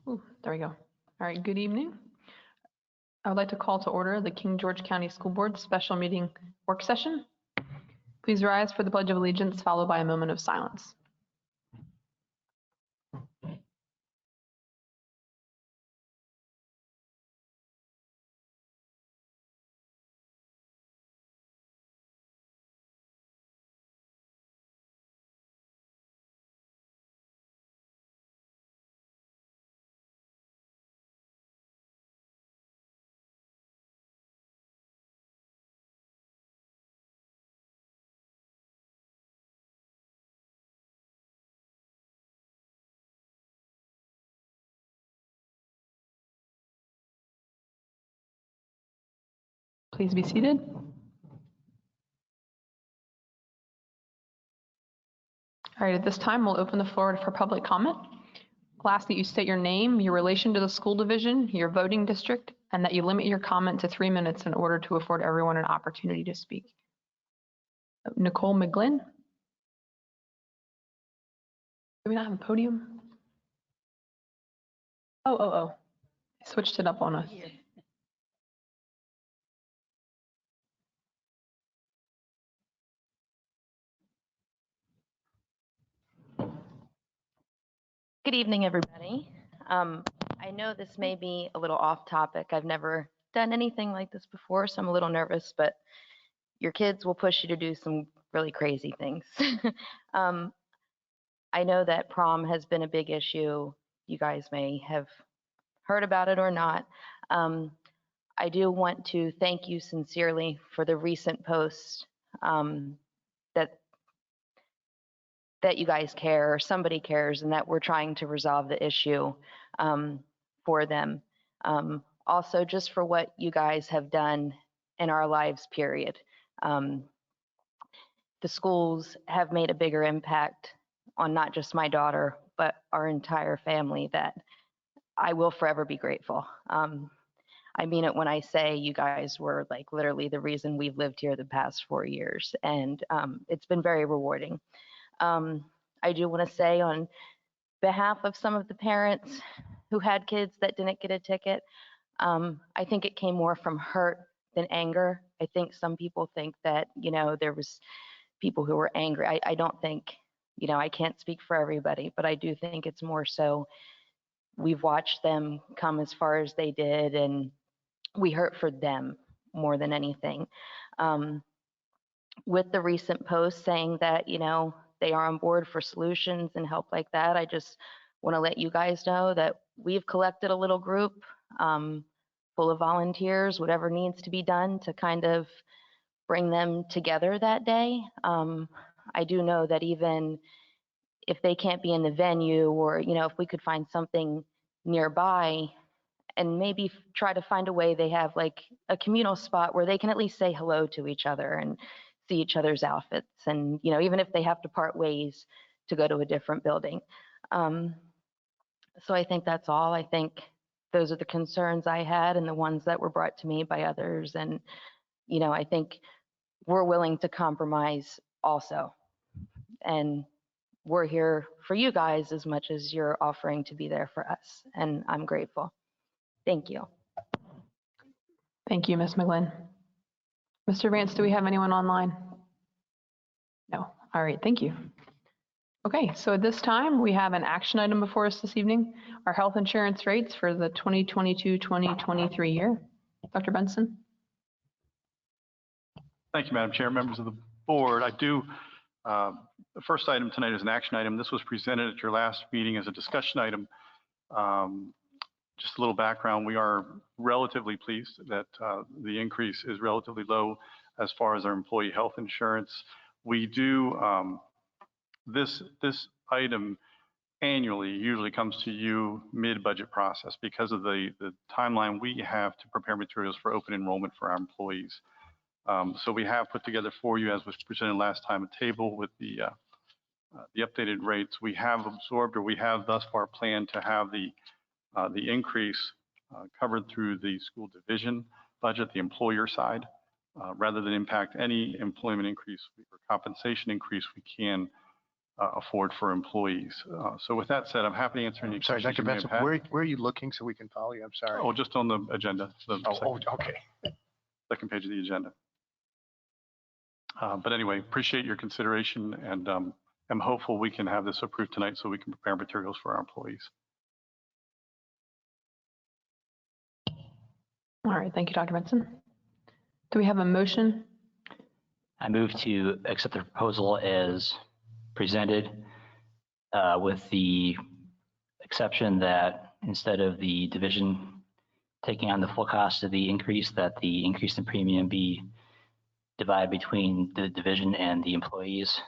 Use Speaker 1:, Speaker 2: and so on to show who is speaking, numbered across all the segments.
Speaker 1: Ooh, there we go. All right, good evening. I would like to call to order the King George County School Board Special Meeting Work Session. Please rise for the Pledge of Allegiance, followed by a moment of silence. Please be seated. All right, at this time, we'll open the floor for public comment. I'll ask that you state your name, your relation to the school division, your voting district, and that you limit your comment to 3 minutes in order to afford everyone an opportunity to speak. Nicole McGlynn. Do we not have a podium? Oh. I switched it up on us.
Speaker 2: Good evening, everybody. I know this may be a little off topic. I've never done anything like this before, so I'm a little nervous, but your kids will push you to do some really crazy things. I know that prom has been a big issue. You guys may have heard about it or not. I do want to thank you sincerely for the recent post that you guys care, or somebody cares, and that we're trying to resolve the issue for them. Also, just for what you guys have done in our lives, period. The schools have made a bigger impact on not just my daughter, but our entire family, that I will forever be grateful. I mean it when I say you guys were like literally the reason we've lived here the past 4 years, and it's been very rewarding. I do want to say on behalf of some of the parents who had kids that didn't get a ticket, I think it came more from hurt than anger. I think some people think that, there was people who were angry. I don't think, I can't speak for everybody, but I do think it's more so we've watched them come as far as they did, and we hurt for them more than anything. With the recent post saying that, they are on board for solutions and help like that, I just want to let you guys know that we've collected a little group full of volunteers, whatever needs to be done to kind of bring them together that day. I do know that even if they can't be in the venue, or, if we could find something nearby and maybe try to find a way they have like a communal spot where they can at least say hello to each other and see each other's outfits, and even if they have to part ways to go to a different building. So I think that's all. I think those are the concerns I had and the ones that were brought to me by others, and I think we're willing to compromise also, and we're here for you guys as much as you're offering to be there for us, and I'm grateful. Thank you.
Speaker 1: Thank you, Ms. McGlynn. Mr. Vance, do we have anyone online? No. All right, thank you. Okay, so at this time, we have an action item before us this evening, our health insurance rates for the 2022-2023 year. Dr. Benson.
Speaker 3: Thank you, Madam Chair, members of the board. The first item tonight is an action item. This was presented at your last meeting as a discussion item. Just a little background, we are relatively pleased that the increase is relatively low as far as our employee health insurance. We do, this item annually usually comes to you mid-budget process because of the timeline we have to prepare materials for open enrollment for our employees. So we have put together for you, as was presented last time, a table with the updated rates. We have absorbed, or we have thus far planned to have the increase covered through the school division budget, the employer side, rather than impact any employment increase or compensation increase we can afford for employees. So with that said, I'm happy to answer any
Speaker 4: Sorry,
Speaker 3: questions
Speaker 4: Dr.
Speaker 3: you may
Speaker 4: Benson,
Speaker 3: have had.
Speaker 4: where are you looking so we can follow you? I'm sorry.
Speaker 3: Oh, just on the agenda, the
Speaker 4: Okay.
Speaker 3: second page of the agenda. But anyway, appreciate your consideration, and I'm hopeful we can have this approved tonight so we can prepare materials for our employees.
Speaker 1: All right, thank you, Dr. Benson. Do we have a motion?
Speaker 5: I move to accept the proposal as presented with the exception that instead of the division taking on the full cost of the increase, that the increase in premium be divided between the division and the employees,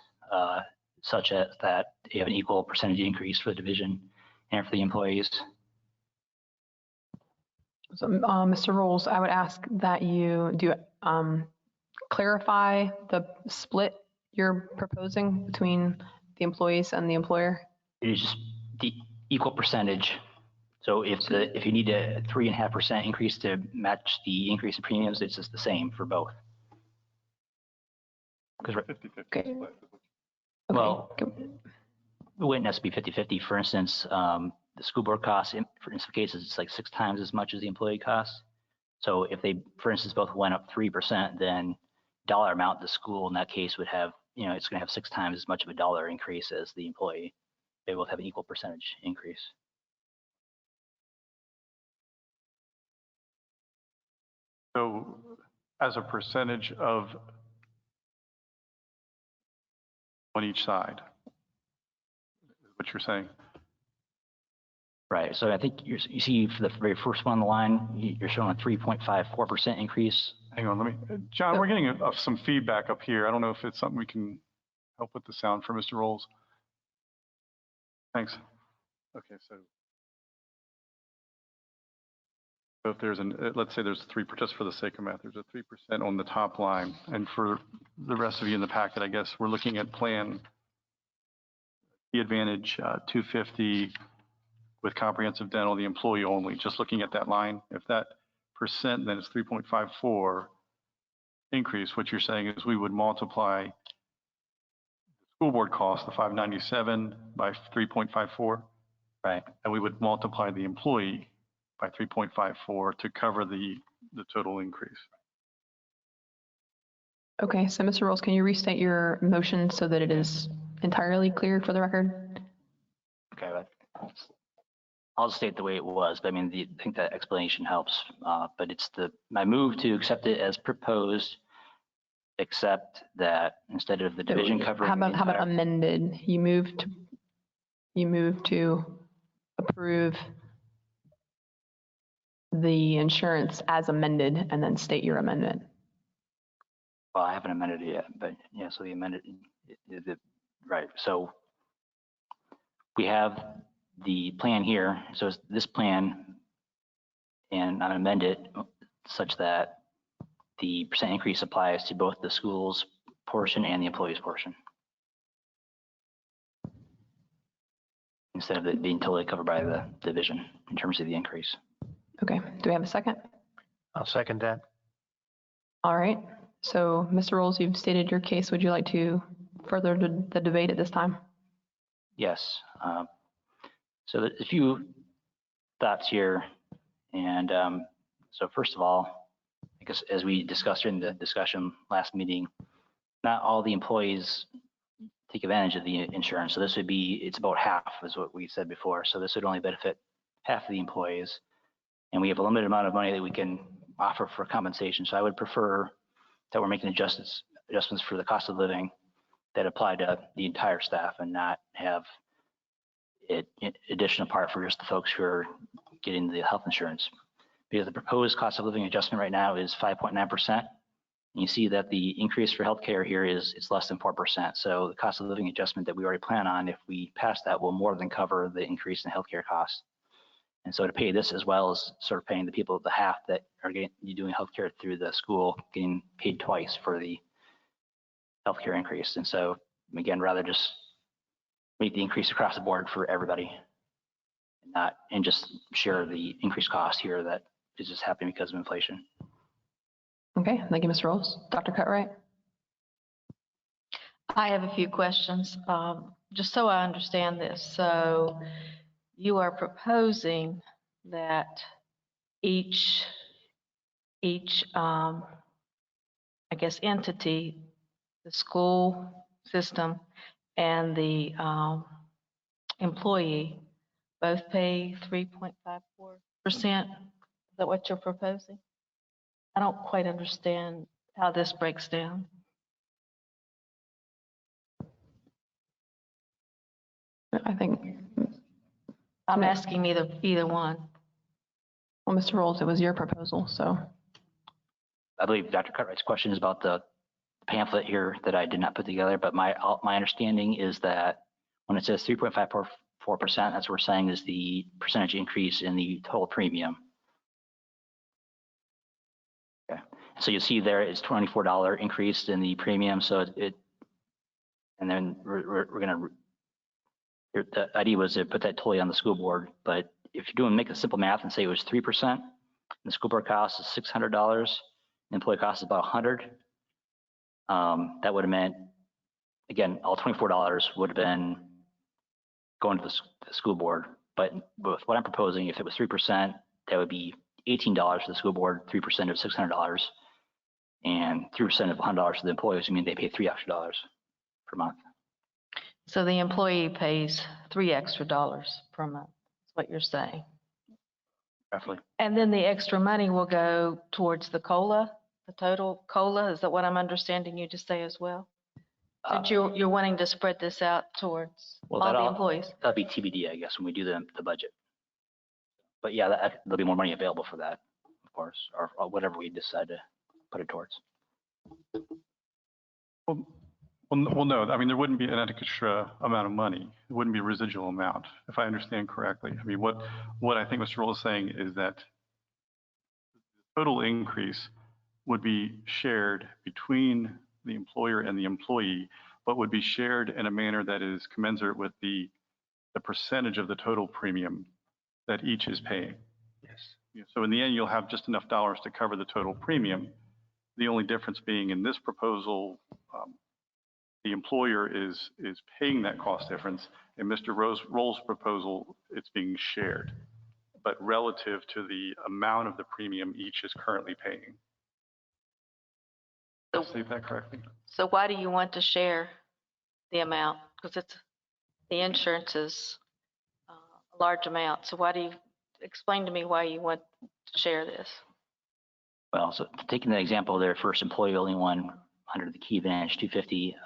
Speaker 5: such as that you have an equal percentage increase for the division and for the employees.
Speaker 1: So, Mr. Rolls, I would ask that you do clarify the split you're proposing between the employees and the employer.
Speaker 5: It is just the equal percentage. So if you need a 3.5% increase to match the increase in premiums, it's just the same for both. Because
Speaker 3: 50-50
Speaker 1: Okay.
Speaker 3: split.
Speaker 5: well, it wouldn't necessarily be 50-50. For instance, the school board costs, in some cases, it's like 6 times as much as the employee costs. So if they, for instance, both went up 3%, then dollar amount the school in that case would have, it's going to have 6 times as much of a dollar increase as the employee. They both have an equal percentage increase.
Speaker 3: So as a percentage of on each side, is what you're saying?
Speaker 5: Right. So I think you see for the very first one on the line, you're showing a 3.54% increase.
Speaker 3: Hang on, let me, John, we're getting some feedback up here. I don't know if it's something we can help with the sound for Mr. Rolls. Thanks. Okay, so if there's let's say there's 3%, just for the sake of math, there's a 3% on the top line. And for the rest of you in the packet, I guess we're looking at plan the Advantage 250 with comprehensive dental, the employee only, just looking at that line. If that percent then is 3.54 increase, what you're saying is we would multiply the school board cost, the 597, by 3.54.
Speaker 5: Right.
Speaker 3: And we would multiply the employee by 3.54 to cover the total increase.
Speaker 1: Okay, so Mr. Rolls, can you restate your motion so that it is entirely clear for the record?
Speaker 5: Okay, but I'll just state the way it was. But I mean, I think that explanation helps. But it's my move to accept it as proposed, except that instead of the division covering
Speaker 1: How about amended? You move to approve the insurance as amended and then state your amendment.
Speaker 5: Well, I haven't amended it yet, but yeah, so the amended, right. So we have the plan here. So it's this plan, and I'm amend it such that the percent increase applies to both the school's portion and the employee's portion, instead of it being totally covered by the division in terms of the increase.
Speaker 1: Okay, do we have a second?
Speaker 4: I'll second that.
Speaker 1: All right, so Mr. Rolls, you've stated your case. Would you like to further the debate at this time?
Speaker 5: Yes. So a few thoughts here. And so first of all, I guess as we discussed in the discussion last meeting, not all the employees take advantage of the insurance. So this would be, it's about half is what we said before. So this would only benefit half of the employees. And we have a limited amount of money that we can offer for compensation. So I would prefer that we're making adjustments for the cost of living that apply to the entire staff and not have it additional part for just the folks who are getting the health insurance. Because the proposed cost of living adjustment right now is 5.9%. You see that the increase for healthcare here it's less than 4%. So the cost of living adjustment that we already plan on, if we pass that, will more than cover the increase in healthcare costs. And so to pay this as well as sort of paying the people the half that are doing healthcare through the school, getting paid twice for the healthcare increase. And so again, rather just make the increase across the board for everybody, and just share the increased cost here that is just happening because of inflation.
Speaker 1: Okay, thank you, Mr. Rolls. Dr. Cutright?
Speaker 6: I have a few questions, just so I understand this. So you are proposing that each, I guess, entity, the school system and the employee both pay 3.54%? Is that what you're proposing? I don't quite understand how this breaks down.
Speaker 1: I think,
Speaker 6: I'm asking either one.
Speaker 1: well, Mr. Rolls, it was your proposal, so.
Speaker 5: I believe Dr. Cartwright's question is about the pamphlet here that I did not put together, but my understanding is that when it says 3.54%, that's what we're saying is the percentage increase in the total premium. Okay, so you see there is $24 increase in the premium, so and then we're gonna, the idea was to put that totally on the school board, but if you're make a simple math and say it was 3%, the school board cost is $600, the employee cost is about $100. That would have meant, again, all $24 would have been going to the school board. But with what I'm proposing, if it was 3%, that would be $18 for the school board, 3% of $600, and 3% of $100 to the employees. I mean, they pay $3 extra per month.
Speaker 6: So the employee pays $3 extra per month, is what you're saying.
Speaker 5: Roughly.
Speaker 6: And then the extra money will go towards the COLA, the total COLA. Is that what I'm understanding you to say as well? Since you're wanting to spread this out towards all the employees.
Speaker 5: That'll be TBD, I guess, when we do the budget. But yeah, there'll be more money available for that, of course, or whatever we decide to put it towards.
Speaker 3: Well, no, I mean, there wouldn't be an extra amount of money. It wouldn't be a residual amount, if I understand correctly. I mean, what I think Mr. Roll is saying is that the total increase would be shared between the employer and the employee, but would be shared in a manner that is commensurate with the percentage of the total premium that each is paying.
Speaker 4: Yes.
Speaker 3: So in the end, you'll have just enough dollars to cover the total premium. The only difference being in this proposal, the employer is paying that cost difference. In Mr. Roll's proposal, it's being shared, but relative to the amount of the premium each is currently paying. Did I say that correctly?
Speaker 6: So why do you want to share the amount? Because the insurance is a large amount. So why do you explain to me why you want to share this?
Speaker 5: Well, so taking the example of their first employee only one under the Key Advantage 250,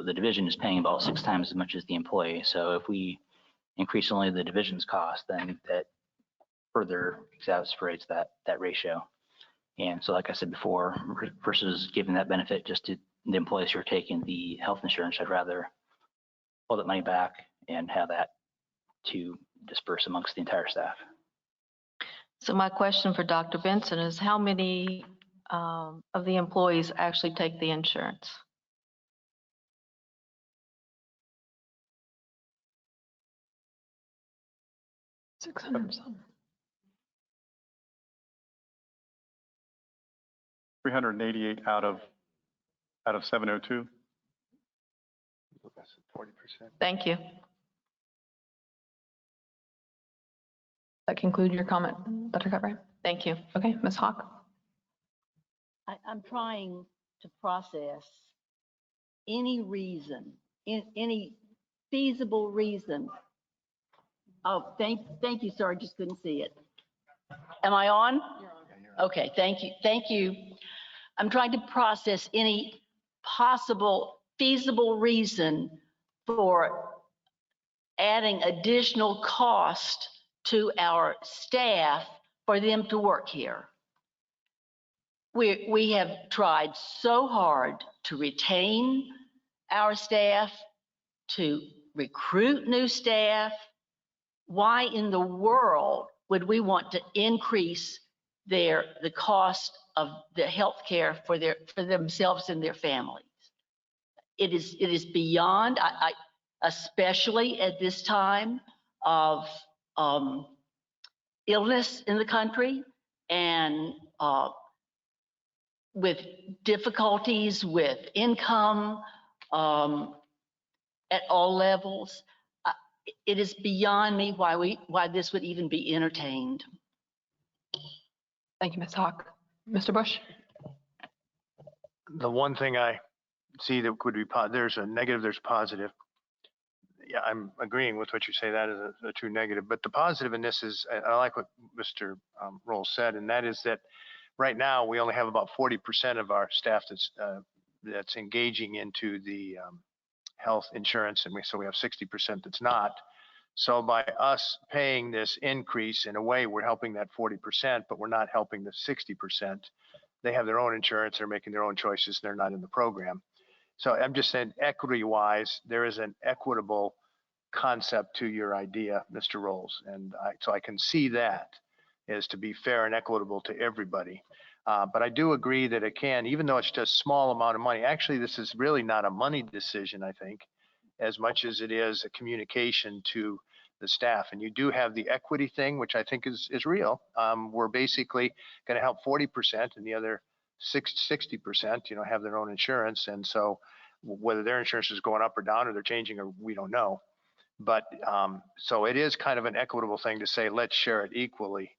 Speaker 5: the division is paying about 6 times as much as the employee. So if we increase only the division's cost, then that further exacerbates that ratio. And so, like I said before, versus giving that benefit just to the employees who are taking the health insurance, I'd rather pull that money back and have that to disperse amongst the entire staff.
Speaker 6: So my question for Dr. Benson is how many of the employees actually take the insurance?
Speaker 1: $600 something.
Speaker 3: 388 out of 702.
Speaker 4: That's 40%.
Speaker 6: Thank you.
Speaker 1: That conclude your comment, Dr. Cartwright?
Speaker 6: Thank you.
Speaker 1: Okay, Ms. Hawk?
Speaker 7: I'm trying to process any reason, any feasible reason. Oh, thank you, sir. I just couldn't see it. Am I on? Okay, thank you. Thank you. I'm trying to process any possible feasible reason for adding additional cost to our staff for them to work here. We have tried so hard to retain our staff, to recruit new staff. Why in the world would we want to increase the cost of the health care for themselves and their families? It is beyond, especially at this time of illness in the country and with difficulties with income at all levels. It is beyond me why this would even be entertained.
Speaker 1: Thank you, Ms. Hawk. Mr. Bush?
Speaker 4: The one thing I see that could be, there's a negative, there's positive. Yeah, I'm agreeing with what you say. That is a true negative. But the positive in this is, I like what Mr. Roll said, and that is that right now we only have about 40% of our staff that's engaging into the health insurance, and so we have 60% that's not. So by us paying this increase, in a way, we're helping that 40%, but we're not helping the 60%. They have their own insurance, they're making their own choices, they're not in the program. So I'm just saying, equity-wise, there is an equitable concept to your idea, Mr. Rolls, and so I can see that as to be fair and equitable to everybody. But I do agree that it can, even though it's just a small amount of money. Actually, this is really not a money decision, I think, as much as it is a communication to the staff. And you do have the equity thing, which I think is real. We're basically going to help 40%, and the other 60%, have their own insurance. And so whether their insurance is going up or down, or they're changing, or we don't know. But so it is kind of an equitable thing to say, let's share it equally,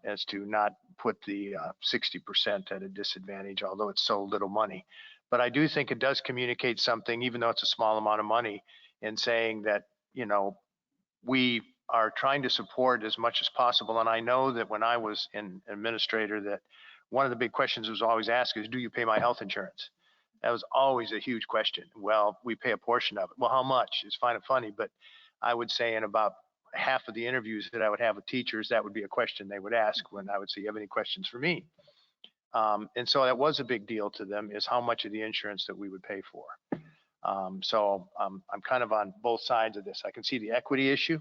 Speaker 4: as to not put the 60% at a disadvantage, although it's so little money. But I do think it does communicate something, even though it's a small amount of money, in saying that, we are trying to support as much as possible. And I know that when I was an administrator, that one of the big questions was always asked is, do you pay my health insurance? That was always a huge question. Well, we pay a portion of it. Well, how much? It's kind of funny, but I would say in about half of the interviews that I would have with teachers, that would be a question they would ask when I would say, you have any questions for me? And so that was a big deal to them, is how much of the insurance that we would pay for. So I'm kind of on both sides of this. I can see the equity issue,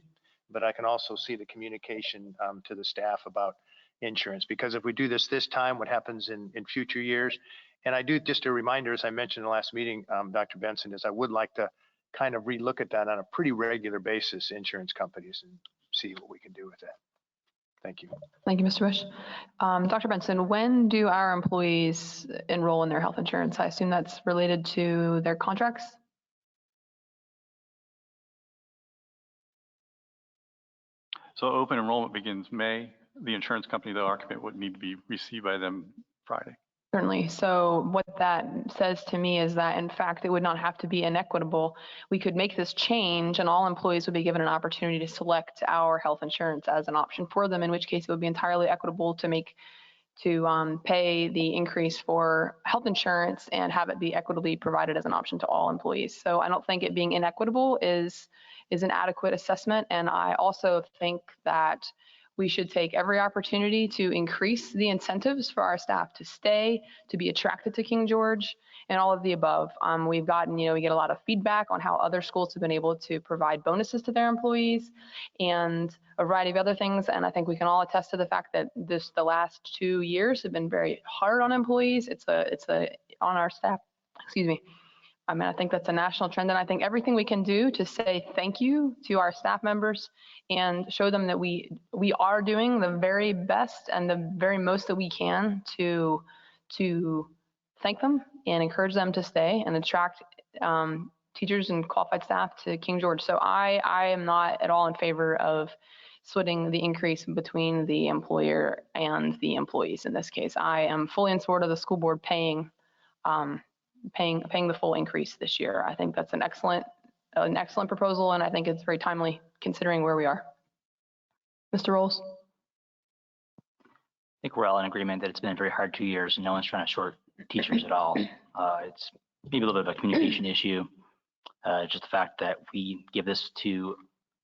Speaker 4: but I can also see the communication to the staff about insurance, because if we do this time, what happens in future years? And I do, just a reminder, as I mentioned in the last meeting, Dr. Benson, is I would like to kind of relook at that on a pretty regular basis, insurance companies, and see what we can do with that. Thank you.
Speaker 1: Thank you, Mr. Bush. Dr. Benson, when do our employees enroll in their health insurance? I assume that's related to their contracts?
Speaker 3: So open enrollment begins May. The insurance company, though, our commitment would need to be received by them Friday.
Speaker 1: Certainly. So what that says to me is that, in fact, it would not have to be inequitable. We could make this change and all employees would be given an opportunity to select our health insurance as an option for them, in which case it would be entirely equitable to pay the increase for health insurance and have it be equitably provided as an option to all employees. So I don't think it being inequitable is an adequate assessment. And I also think that we should take every opportunity to increase the incentives for our staff to stay, to be attracted to King George, and all of the above. We've gotten, we get a lot of feedback on how other schools have been able to provide bonuses to their employees and a variety of other things. And I think we can all attest to the fact that the last 2 years have been very hard on employees. It's on our staff, excuse me. I think that's a national trend, and I think everything we can do to say thank you to our staff members and show them that we are doing the very best and the very most that we can to thank them and encourage them to stay and attract teachers and qualified staff to King George. So I am not at all in favor of splitting the increase between the employer and the employees in this case. I am fully in support of the school board paying the full increase this year. I think that's an excellent proposal, and I think it's very timely considering where we are. Mr. Rolls?
Speaker 5: I think we're all in agreement that it's been a very hard 2 years and no one's trying to short teachers at all. It's maybe a little bit of a communication issue. Just the fact that we give this to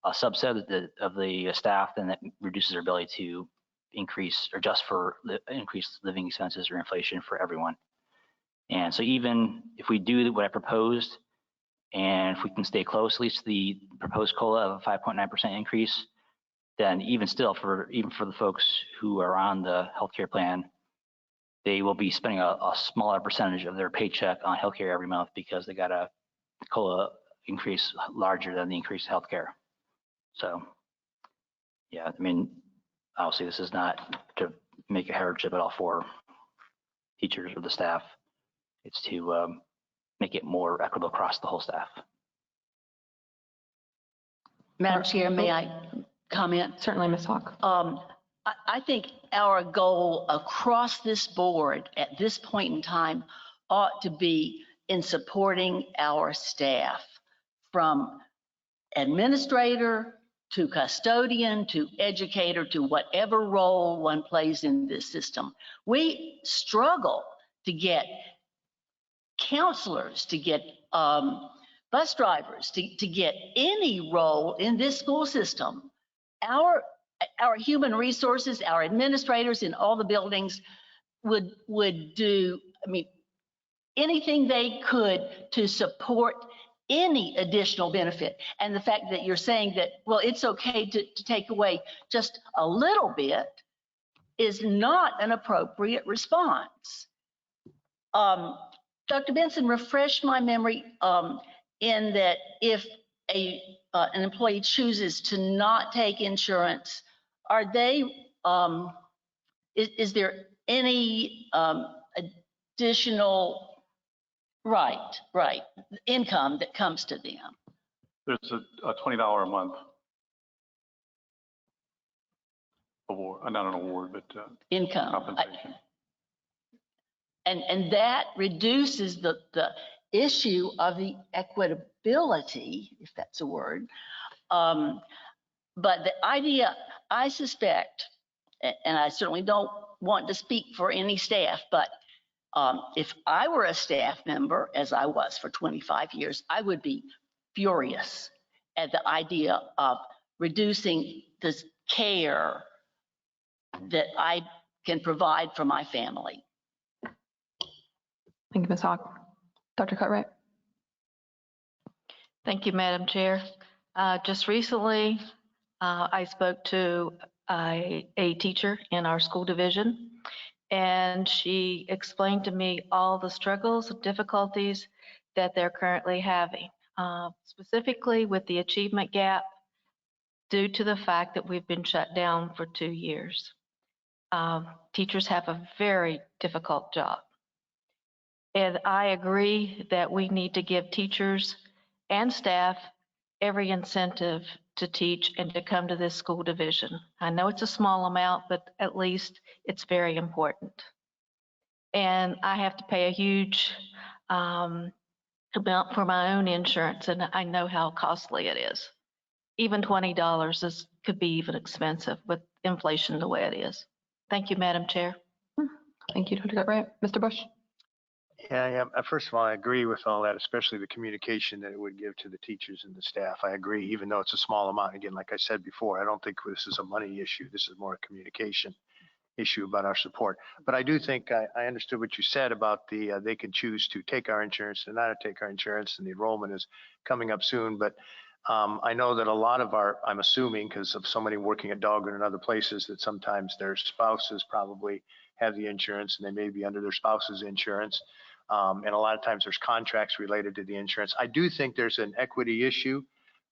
Speaker 5: a subset of the staff, then that reduces their ability to increase or adjust for increased living expenses or inflation for everyone. And so even if we do what I proposed, and if we can stay close at least to the proposed COLA of a 5.9% increase, then even still, for the folks who are on the healthcare plan, they will be spending a smaller percentage of their paycheck on healthcare every month because they got a COLA increase larger than the increased healthcare. So, yeah, obviously this is not to make a hardship at all for teachers or the staff. It's to make it more equitable across the whole staff.
Speaker 7: Madam Chair, may I comment?
Speaker 1: Certainly, Ms. Hawk.
Speaker 7: I think our goal across this board at this point in time ought to be in supporting our staff, from administrator to custodian to educator to whatever role one plays in this system. We struggle to get counselors, to get bus drivers, to get any role in this school system. Our human resources, our administrators in all the buildings would do, I mean, anything they could to support any additional benefit. And the fact that you're saying that, well, it's okay to take away just a little bit is not an appropriate response. Dr. Benson, refresh my memory in that if an employee chooses to not take insurance, are they, is there any additional income that comes to them?
Speaker 3: There's a $20 a month award, not an award, but
Speaker 7: Income.
Speaker 3: compensation.
Speaker 7: And that reduces the issue of the equitability, if that's a word. But the idea, I suspect, and I certainly don't want to speak for any staff, but if I were a staff member, as I was for 25 years, I would be furious at the idea of reducing the care that I can provide for my family.
Speaker 1: Thank you, Ms. Hawk. Dr. Cutright.
Speaker 6: Thank you, Madam Chair. Just recently, I spoke to a teacher in our school division, and she explained to me all the struggles and difficulties that they're currently having, specifically with the achievement gap due to the fact that we've been shut down for 2 years. Teachers have a very difficult job. And I agree that we need to give teachers and staff every incentive to teach and to come to this school division. I know it's a small amount, but at least it's very important. And I have to pay a huge amount for my own insurance, and I know how costly it is. Even $20 could be even expensive with inflation the way it is. Thank you, Madam Chair.
Speaker 1: Thank you, Dr. Cutright. Mr. Bush.
Speaker 4: Yeah. First of all, I agree with all that, especially the communication that it would give to the teachers and the staff. I agree, even though it's a small amount. Again, like I said before, I don't think this is a money issue. This is more a communication issue about our support. But I do think I understood what you said about they can choose to take our insurance and not take our insurance, and the enrollment is coming up soon. But I know that a lot of I'm assuming, because of so many working at Dahlgren and other places, that sometimes their spouses probably have the insurance and they may be under their spouse's insurance. And a lot of times there's contracts related to the insurance. I do think there's an equity issue,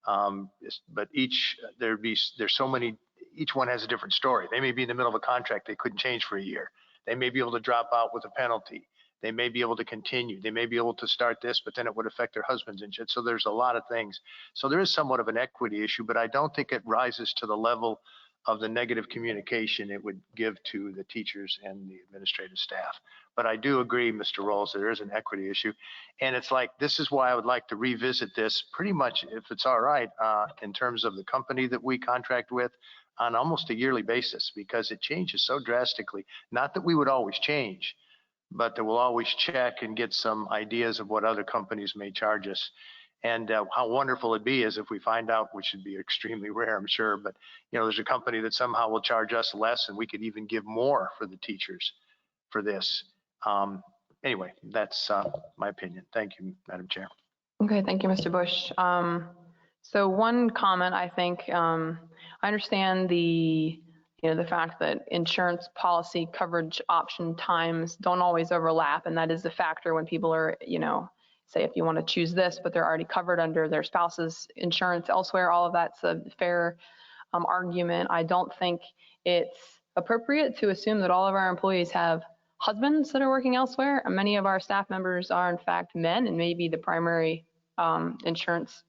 Speaker 4: but there's so many, each one has a different story. They may be in the middle of a contract they couldn't change for a year. They may be able to drop out with a penalty. They may be able to continue. They may be able to start this, but then it would affect their husband's insurance. So there's a lot of things. So there is somewhat of an equity issue, but I don't think it rises to the level of the negative communication it would give to the teachers and the administrative staff. But I do agree, Mr. Rolls, there is an equity issue. And it's like, this is why I would like to revisit this pretty much, if it's all right, in terms of the company that we contract with on almost a yearly basis, because it changes so drastically. Not that we would always change, but that we'll always check and get some ideas of what other companies may charge us. And how wonderful it'd be is if we find out, which would be extremely rare, I'm sure, but there's a company that somehow will charge us less and we could even give more for the teachers for this. Anyway, that's my opinion. Thank you, Madam Chair.
Speaker 1: Okay, thank you, Mr. Bush. So one comment, I think, I understand the fact that insurance policy coverage option times don't always overlap, and that is a factor when people are, say if you want to choose this, but they're already covered under their spouse's insurance elsewhere, all of that's a fair argument. I don't think it's appropriate to assume that all of our employees have husbands that are working elsewhere. And many of our staff members are in fact men and maybe the primary insurance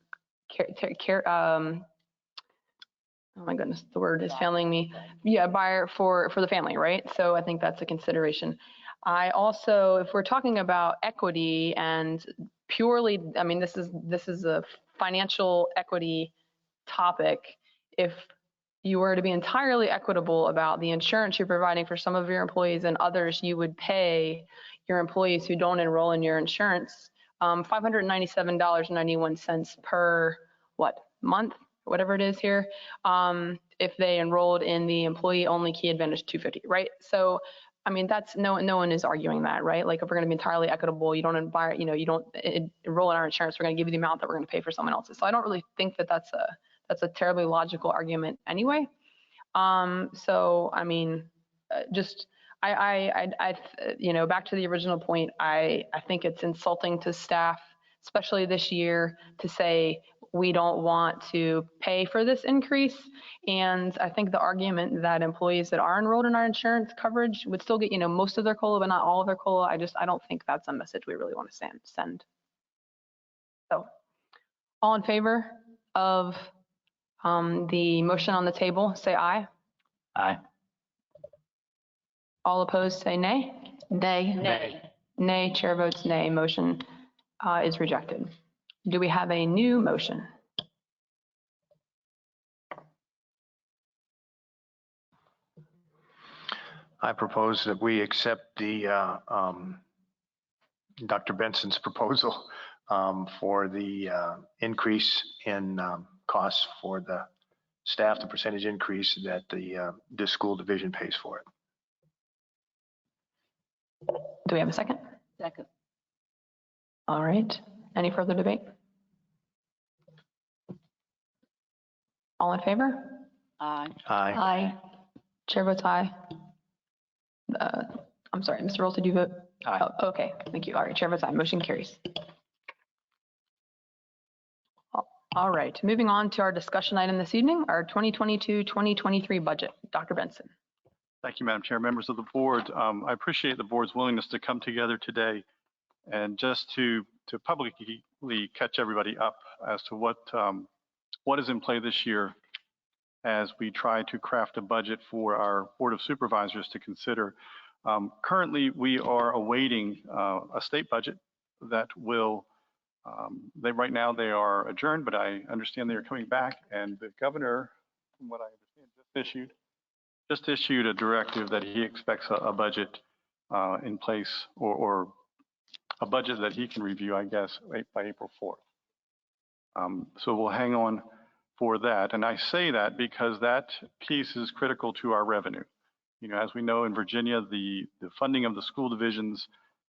Speaker 1: oh my goodness, the word is failing me. Yeah, buyer for the family, right? So I think that's a consideration. I also, if we're talking about equity and purely, I mean, this is a financial equity topic. If you were to be entirely equitable about the insurance you're providing for some of your employees and others, you would pay your employees who don't enroll in your insurance $597.91 per month, whatever it is here, if they enrolled in the employee-only Key Advantage 250, right? So, I mean, that's no one is arguing that, right? Like, if we're going to be entirely equitable, you don't enroll in our insurance, we're going to give you the amount that we're going to pay for someone else's. So I don't really think that that's a terribly logical argument anyway. So, I mean, back to the original point, I think it's insulting to staff, especially this year, to say we don't want to pay for this increase. And I think the argument that employees that are enrolled in our insurance coverage would still get, most of their COLA, but not all of their COLA. I don't think that's a message we really want to send. So, all in favor of the motion on the table, say aye.
Speaker 5: Aye.
Speaker 1: All opposed, say nay.
Speaker 6: Nay.
Speaker 7: Nay.
Speaker 1: Nay, chair votes nay. Motion is rejected. Do we have a new motion?
Speaker 4: I propose that we accept the Dr. Benson's proposal for the increase in costs for the staff, the percentage increase that the school division pays for it.
Speaker 1: Do we have a second?
Speaker 7: Second.
Speaker 1: All right. Any further debate? All in favor?
Speaker 7: Aye.
Speaker 4: Aye.
Speaker 6: Aye.
Speaker 1: Chair votes aye. I'm sorry, Mr. Rolls, did you vote?
Speaker 5: Aye.
Speaker 1: Oh, okay, thank you. All right, chair votes aye. Motion carries. All right, moving on to our discussion item this evening, our 2022-2023 budget. Dr. Benson.
Speaker 3: Thank you, Madam Chair, members of the board. I appreciate the board's willingness to come together today and just to publicly catch everybody up as to what is in play this year as we try to craft a budget for our Board of Supervisors to consider. Currently, we are awaiting a state budget that will, right now they are adjourned, but I understand they are coming back, and the governor, from what I understand, just issued a directive that he expects a budget in place, or a budget that he can review, I guess, by April 4th. So we'll hang on for that. And I say that because that piece is critical to our revenue. As we know in Virginia, the funding of the school divisions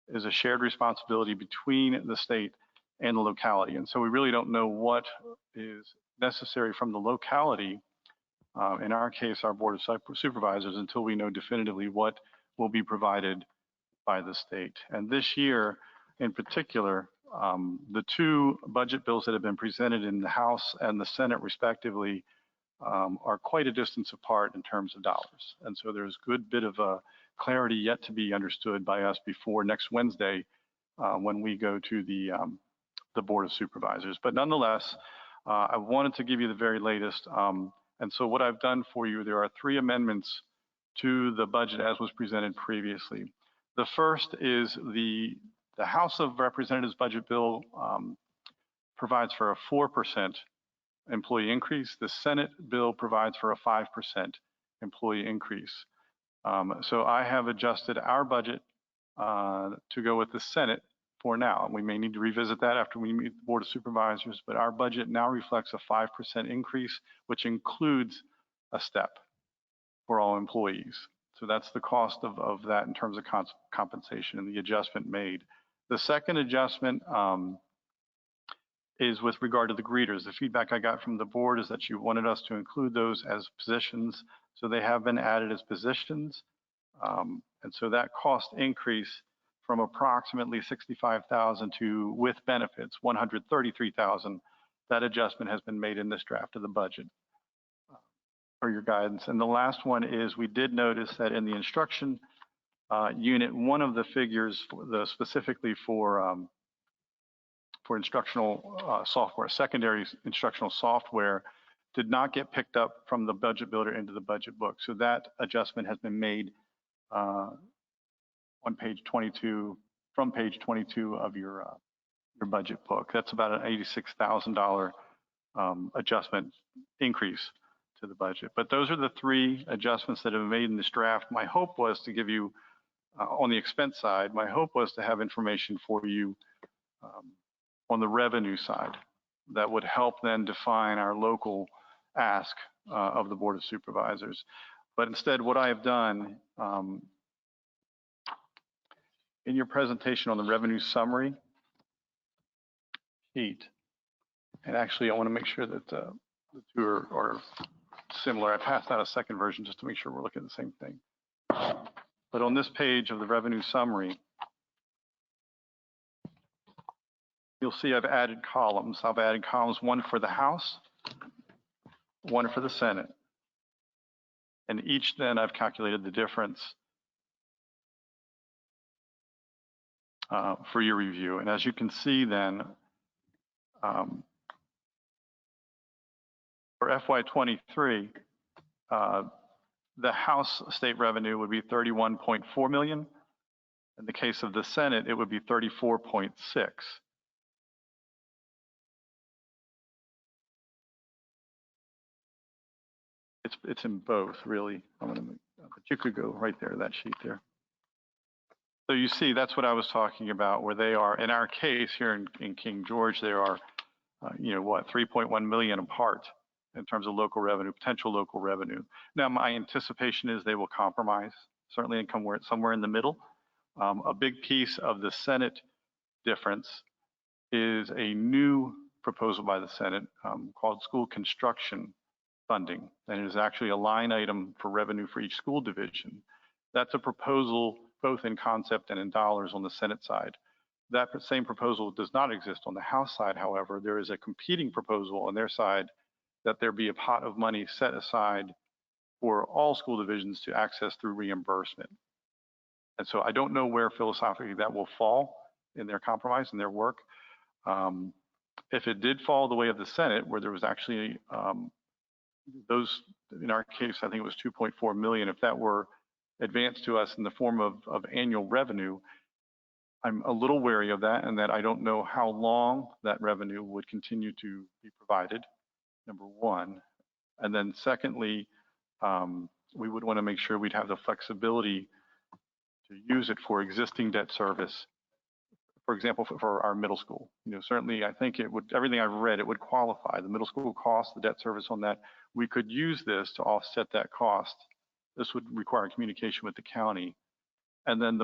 Speaker 3: is a shared responsibility between the state and the locality. And so we really don't know what is necessary from the locality, in our case, our Board of Supervisors, until we know definitively what will be provided by the state. And this year, in particular, the two budget bills that have been presented in the House and the Senate, respectively, are quite a distance apart in terms of dollars. And so there's a good bit of clarity yet to be understood by us before next Wednesday when we go to the Board of Supervisors. But nonetheless, I wanted to give you the very latest. And so what I've done for you, there are 3 amendments to the budget as was presented previously. The first is the House of Representatives budget bill provides for a 4% employee increase. The Senate bill provides for a 5% employee increase. So I have adjusted our budget to go with the Senate for now. We may need to revisit that after we meet the Board of Supervisors, but our budget now reflects a 5% increase, which includes a step for all employees. So that's the cost of that in terms of compensation and the adjustment made. The second adjustment is with regard to the greeters. The feedback I got from the board is that you wanted us to include those as positions. So they have been added as positions. And so that cost increase from approximately $65,000 to, with benefits, $133,000, that adjustment has been made in this draft of the budget for your guidance. And the last one is we did notice that in the instruction unit, one of the figures specifically for instructional software, secondary instructional software, did not get picked up from the budget builder into the budget book. So that adjustment has been made on page 22, from page 22 of your budget book. That's about an $86,000 adjustment increase to the budget. But those are the three adjustments that have been made in this draft. My hope was to give you, on the expense side, my hope was to have information for you on the revenue side that would help then define our local ask of the Board of Supervisors. But instead, what I have done in your presentation on the revenue summary sheet, and actually I want to make sure that the two are similar. I passed out a second version just to make sure we're looking at the same thing. But on this page of the revenue summary, you'll see I've added columns. I've added columns, one for the House, one for the Senate. And each then I've calculated the difference for your review. And as you can see then, for FY23, the House state revenue would be 31.4 million. In the case of the Senate, it would be 34.6. It's in both, really. But you could go right there, that sheet there. So you see, that's what I was talking about, where they are, in our case here in King George, they are, 3.1 million apart in terms of local revenue, potential local revenue. Now, my anticipation is they will compromise, certainly, and come somewhere in the middle. A big piece of the Senate difference is a new proposal by the Senate called school construction funding. And it is actually a line item for revenue for each school division. That's a proposal both in concept and in dollars on the Senate side. That same proposal does not exist on the House side, however. There is a competing proposal on their side that there be a pot of money set aside for all school divisions to access through reimbursement. And so I don't know where philosophically that will fall in their compromise and their work. If it did fall the way of the Senate, where there was actually those, in our case, I think it was 2.4 million, if that were advanced to us in the form of annual revenue, I'm a little wary of that, and that I don't know how long that revenue would continue to be provided, number one. And then secondly, we would want to make sure we'd have the flexibility to use it for existing debt service. For example, for our middle school, certainly I think it would, everything I've read, it would qualify. The middle school cost, the debt service on that, we could use this to offset that cost. This would require communication with the county. And then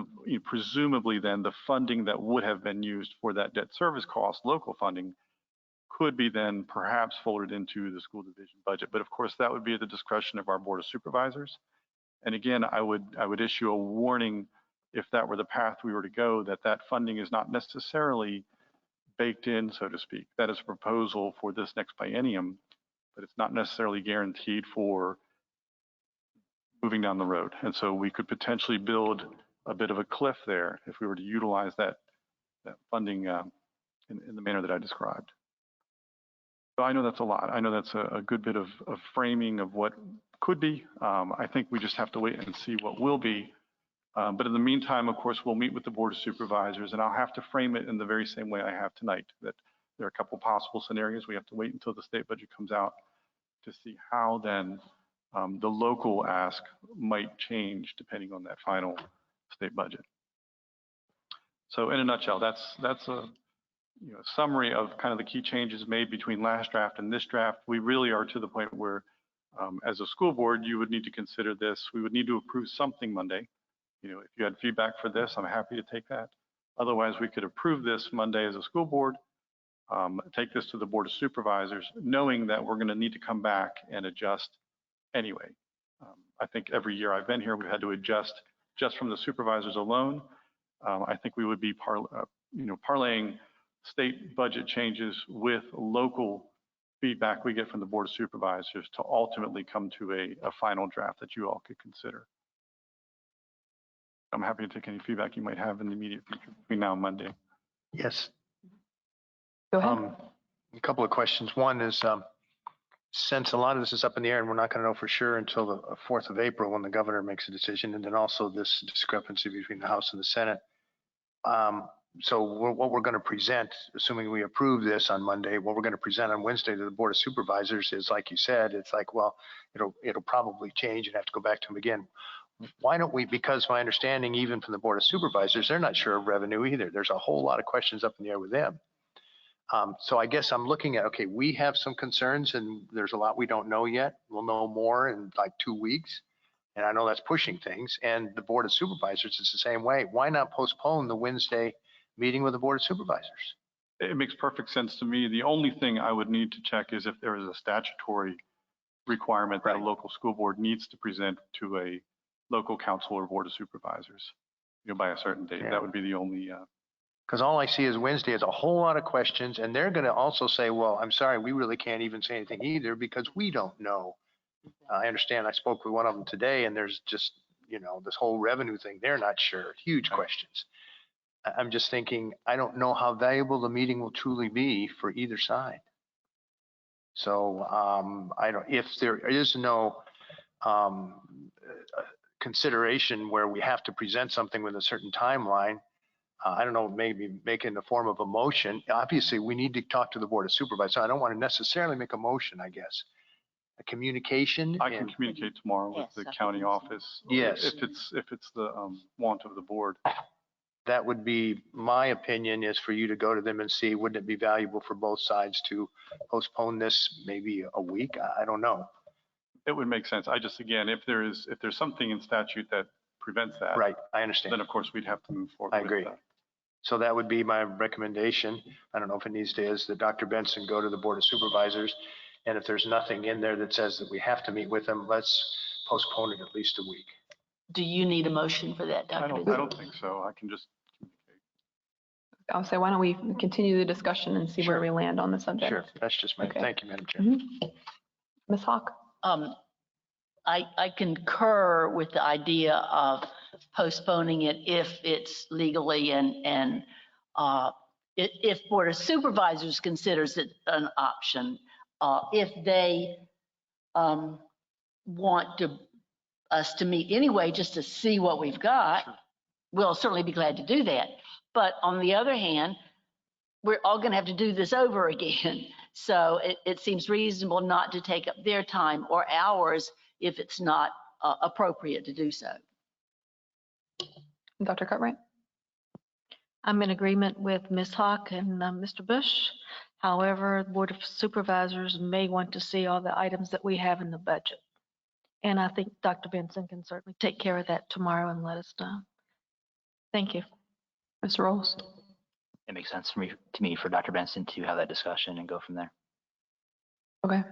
Speaker 3: presumably then the funding that would have been used for that debt service cost, local funding, could be then perhaps folded into the school division budget. But of course, that would be at the discretion of our Board of Supervisors. And again, I would issue a warning if that were the path we were to go, that funding is not necessarily baked in, so to speak. That is a proposal for this next biennium, but it's not necessarily guaranteed for moving down the road. And so we could potentially build a bit of a cliff there if we were to utilize that funding in the manner that I described. So I know that's a lot. I know that's a good bit of framing of what could be. I think we just have to wait and see what will be. But in the meantime, of course, we'll meet with the Board of Supervisors, and I'll have to frame it in the very same way I have tonight, that there are a couple possible scenarios. We have to wait until the state budget comes out to see how then the local ask might change depending on that final state budget. So in a nutshell, that's a summary of kind of the key changes made between last draft and this draft. We really are to the point where, as a school board, you would need to consider this. We would need to approve something Monday. If you had feedback for this, I'm happy to take that. Otherwise, we could approve this Monday as a school board, take this to the Board of Supervisors, knowing that we're going to need to come back and adjust anyway. I think every year I've been here, we've had to adjust just from the supervisors alone. I think we would be parlaying state budget changes with local feedback we get from the Board of Supervisors to ultimately come to a final draft that you all could consider. I'm happy to take any feedback you might have in the immediate future between now and Monday.
Speaker 4: Yes.
Speaker 1: Go ahead.
Speaker 4: A couple of questions. One is, since a lot of this is up in the air and we're not going to know for sure until the 4th of April when the governor makes a decision, and then also this discrepancy between the House and the Senate. So what we're going to present, assuming we approve this on Monday, what we're going to present on Wednesday to the Board of Supervisors is, like you said, it's like, well, it'll probably change and have to go back to them again. Why don't we, because my understanding, even from the Board of Supervisors, they're not sure of revenue either. There's a whole lot of questions up in the air with them. So I guess I'm looking at, okay, we have some concerns and there's a lot we don't know yet. We'll know more in like 2 weeks. And I know that's pushing things. And the Board of Supervisors is the same way. Why not postpone the Wednesday meeting with the Board of Supervisors?
Speaker 3: It makes perfect sense to me. The only thing I would need to check is if there is a statutory requirement that a local school board needs to present to a local council or Board of Supervisors, by a certain date.
Speaker 4: Yeah.
Speaker 3: That would be the only.
Speaker 4: Because all I see is Wednesday is a whole lot of questions, and they're going to also say, well, I'm sorry, we really can't even say anything either because we don't know. I understand. I spoke with one of them today, and there's just, this whole revenue thing. They're not sure. Huge questions. I'm just thinking, I don't know how valuable the meeting will truly be for either side. So if there is no consideration where we have to present something with a certain timeline, I don't know, maybe make it in the form of a motion. Obviously, we need to talk to the Board of Supervisors. So I don't want to necessarily make a motion, I guess. A communication.
Speaker 3: I can communicate tomorrow with the county office.
Speaker 4: Yes.
Speaker 3: If it's the want of the board.
Speaker 4: That would be my opinion, is for you to go to them and see, wouldn't it be valuable for both sides to postpone this maybe a week? I don't know.
Speaker 3: It would make sense. I just, again, if there's something in statute that prevents that.
Speaker 4: Right, I understand.
Speaker 3: Then of course we'd have to move forward.
Speaker 4: I agree.
Speaker 3: With that.
Speaker 4: So that would be my recommendation. I don't know if it needs to, is that Dr. Benson go to the Board of Supervisors. And if there's nothing in there that says that we have to meet with them, let's postpone it at least a week.
Speaker 7: Do you need a motion for that, Dr. Benson?
Speaker 3: I don't think so. I can just communicate.
Speaker 1: I'll say, why don't we continue the discussion and see where we land on the subject?
Speaker 4: Sure, that's just my,
Speaker 1: Okay.
Speaker 4: thank you, Madam Chair.
Speaker 1: Ms. Hawk?
Speaker 7: I concur with the idea of postponing it if it's legally and if Board of Supervisors considers it an option. If they want us to meet anyway, just to see what we've got, we'll certainly be glad to do that. But on the other hand, we're all going to have to do this over again. So it seems reasonable not to take up their time or ours if it's not appropriate to do so.
Speaker 1: Dr. Cartwright?
Speaker 6: I'm in agreement with Ms. Hawk and Mr. Bush. However, the Board of Supervisors may want to see all the items that we have in the budget. And I think Dr. Benson can certainly take care of that tomorrow and let us know. Thank you.
Speaker 1: Mr. Rolls?
Speaker 5: It makes sense to me for Dr. Benson to have that discussion and go from there.
Speaker 1: Okay.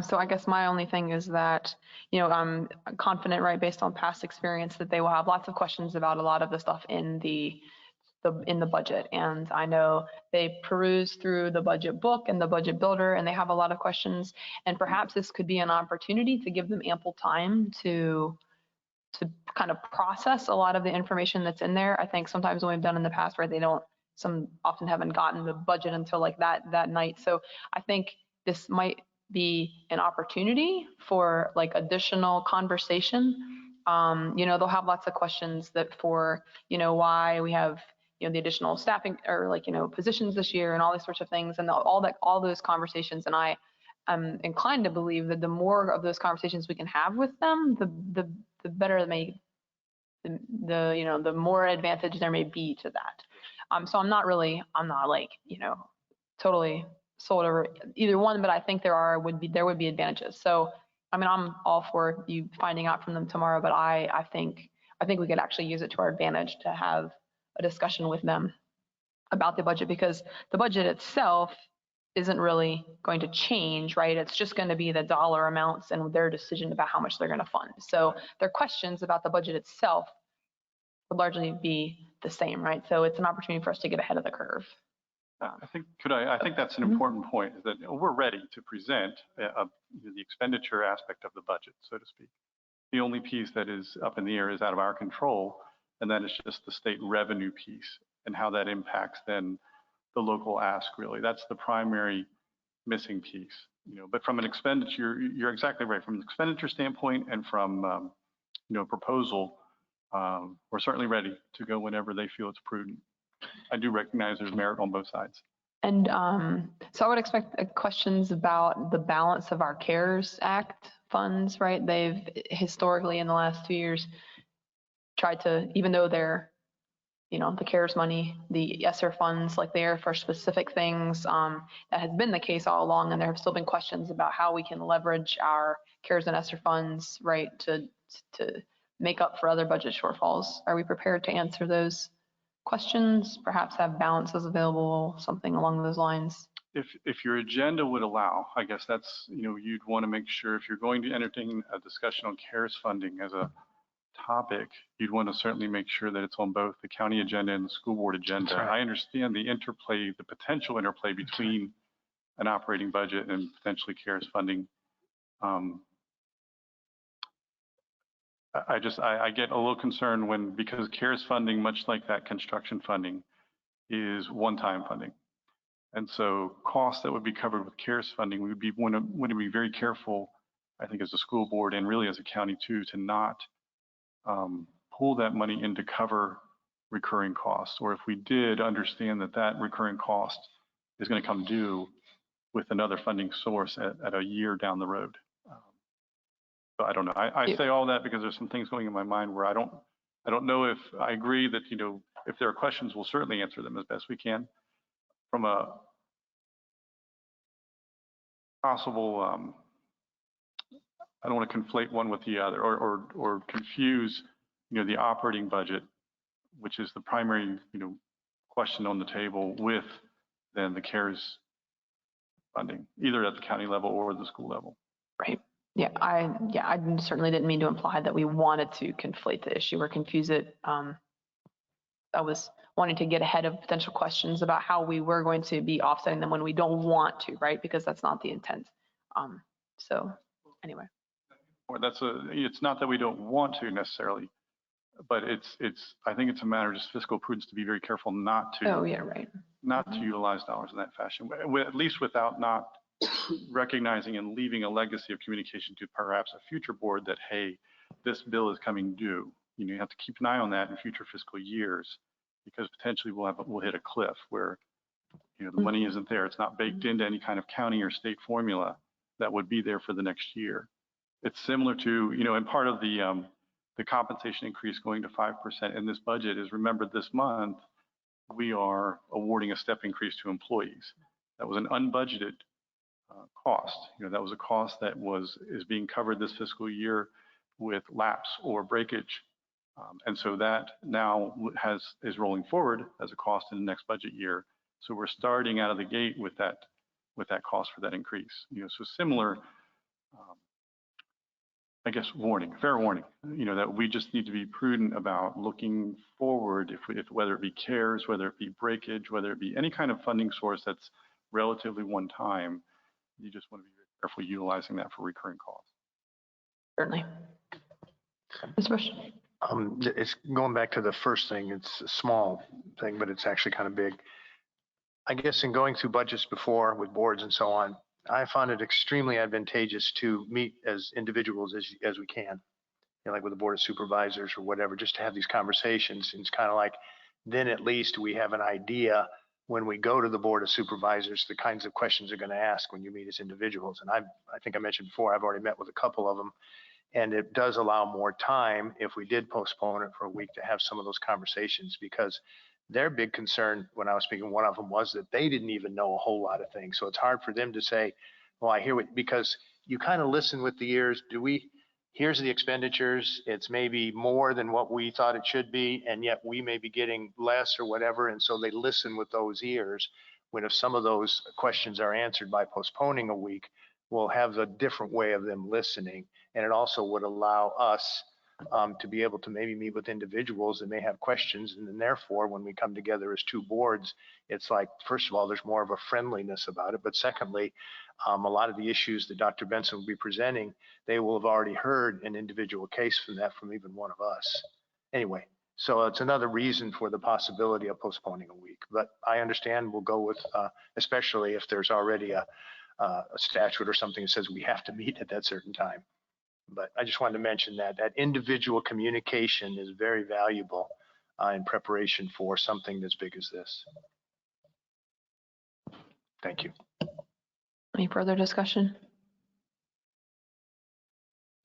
Speaker 1: So I guess my only thing is that, I'm confident, right, based on past experience, that they will have lots of questions about a lot of the stuff in the budget. And I know they peruse through the budget book and the budget builder, and they have a lot of questions. And perhaps this could be an opportunity to give them ample time to kind of process a lot of the information that's in there. I think sometimes when we've done in the past, right, some often haven't gotten the budget until like that night. So I think this might be an opportunity for like additional conversation. They'll have lots of questions that for, why we have, the additional staffing or like, positions this year and all these sorts of things, and all those conversations. And I am inclined to believe that the more of those conversations we can have with them, the better the more advantage there may be to that. So I'm not like, totally sold over either one, but I think there would be advantages. So, I'm all for you finding out from them tomorrow, but I think we could actually use it to our advantage to have a discussion with them about the budget, because the budget itself isn't really going to change, right? It's just going to be the dollar amounts and their decision about how much they're going to fund. So their questions about the budget itself would largely be the same, right? So it's an opportunity for us to get ahead of the curve.
Speaker 3: I think that's an important point, is that we're ready to present the expenditure aspect of the budget, so to speak. The only piece that is up in the air is out of our control. and that is just the state revenue piece and how that impacts then the local ask, really. That's the primary missing piece. But from an expenditure, you're exactly right. From an expenditure standpoint and from proposal, we're certainly ready to go whenever they feel it's prudent. I do recognize there's merit on both sides.
Speaker 1: And so I would expect questions about the balance of our CARES Act funds, right? They've historically in the last 2 years tried to, even though they're, the CARES money, the ESSER funds, like they're for specific things, that has been the case all along. And there have still been questions about how we can leverage our CARES and ESSER funds, right, to make up for other budget shortfalls. Are we prepared to answer those questions, perhaps have balances available, something along those lines?
Speaker 3: If your agenda would allow, I guess that's, you'd want to make sure if you're going to entertain a discussion on CARES funding as a topic, you'd want to certainly make sure that it's on both the county agenda and the school board agenda.
Speaker 4: Right.
Speaker 3: I understand the potential interplay between an operating budget and potentially CARES funding. I get a little concerned because CARES funding, much like that construction funding, is one-time funding. And so costs that would be covered with CARES funding, we would want to be very careful, I think, as a school board and really as a county too, to not pull that money in to cover recurring costs. Or if we did understand that recurring cost is going to come due with another funding source at a year down the road. So I don't know. I say all that because there's some things going in my mind where I don't know if I agree that, if there are questions, we'll certainly answer them as best we can. From a possible, I don't want to conflate one with the other or confuse, the operating budget, which is the primary, question on the table, with then the CARES funding, either at the county level or the school level.
Speaker 1: Right. Yeah, I certainly didn't mean to imply that we wanted to conflate the issue or confuse it. I was wanting to get ahead of potential questions about how we were going to be offsetting them when we don't want to, right? Because that's not the intent. So anyway.
Speaker 3: Or it's not that we don't want to necessarily, but I think it's a matter of just fiscal prudence to be very careful not to.
Speaker 1: Oh yeah, right.
Speaker 3: Not to utilize dollars in that fashion, at least without not recognizing and leaving a legacy of communication to perhaps a future board that, hey, this bill is coming due. You have to keep an eye on that in future fiscal years, because potentially we'll hit a cliff where the money isn't there. It's not baked into any kind of county or state formula that would be there for the next year. It's similar to, and part of the compensation increase going to 5% in this budget is, remember, this month we are awarding a step increase to employees. That was an unbudgeted cost. That was a cost that is being covered this fiscal year with lapse or breakage, and so that now is rolling forward as a cost in the next budget year. So we're starting out of the gate with that cost for that increase. So similar, I guess, fair warning. That we just need to be prudent about looking forward. If whether it be CARES, whether it be breakage, whether it be any kind of funding source that's relatively one time, you just want to be very careful utilizing that for recurring costs.
Speaker 1: Certainly. Mr. Bush?
Speaker 4: It's going back to the first thing. It's a small thing, but it's actually kind of big. I guess in going through budgets before with boards and so on, I found it extremely advantageous to meet as individuals as we can, like with the board of supervisors or whatever, just to have these conversations. And it's kind of like, then at least we have an idea when we go to the board of supervisors, the kinds of questions they're going to ask when you meet as individuals. And I think I mentioned before, I've already met with a couple of them, and it does allow more time, if we did postpone it for a week, to have some of those conversations, because their big concern when I was speaking, one of them was that they didn't even know a whole lot of things. So it's hard for them to say, well, I hear what, because you kind of listen with the ears. Here's the expenditures. It's maybe more than what we thought it should be, and yet we may be getting less or whatever. And so they listen with those ears. When if some of those questions are answered by postponing a week, we'll have a different way of them listening. And it also would allow us to be able to maybe meet with individuals that may have questions. And then therefore, when we come together as two boards, it's like, first of all, there's more of a friendliness about it. But secondly, a lot of the issues that Dr. Benson will be presenting, they will have already heard an individual case from even one of us. Anyway, So it's another reason for the possibility of postponing a week. But I understand we'll go with, especially if there's already a statute or something that says we have to meet at that certain time. But I just wanted to mention that individual communication is very valuable in preparation for something as big as this. Thank you.
Speaker 1: Any further discussion?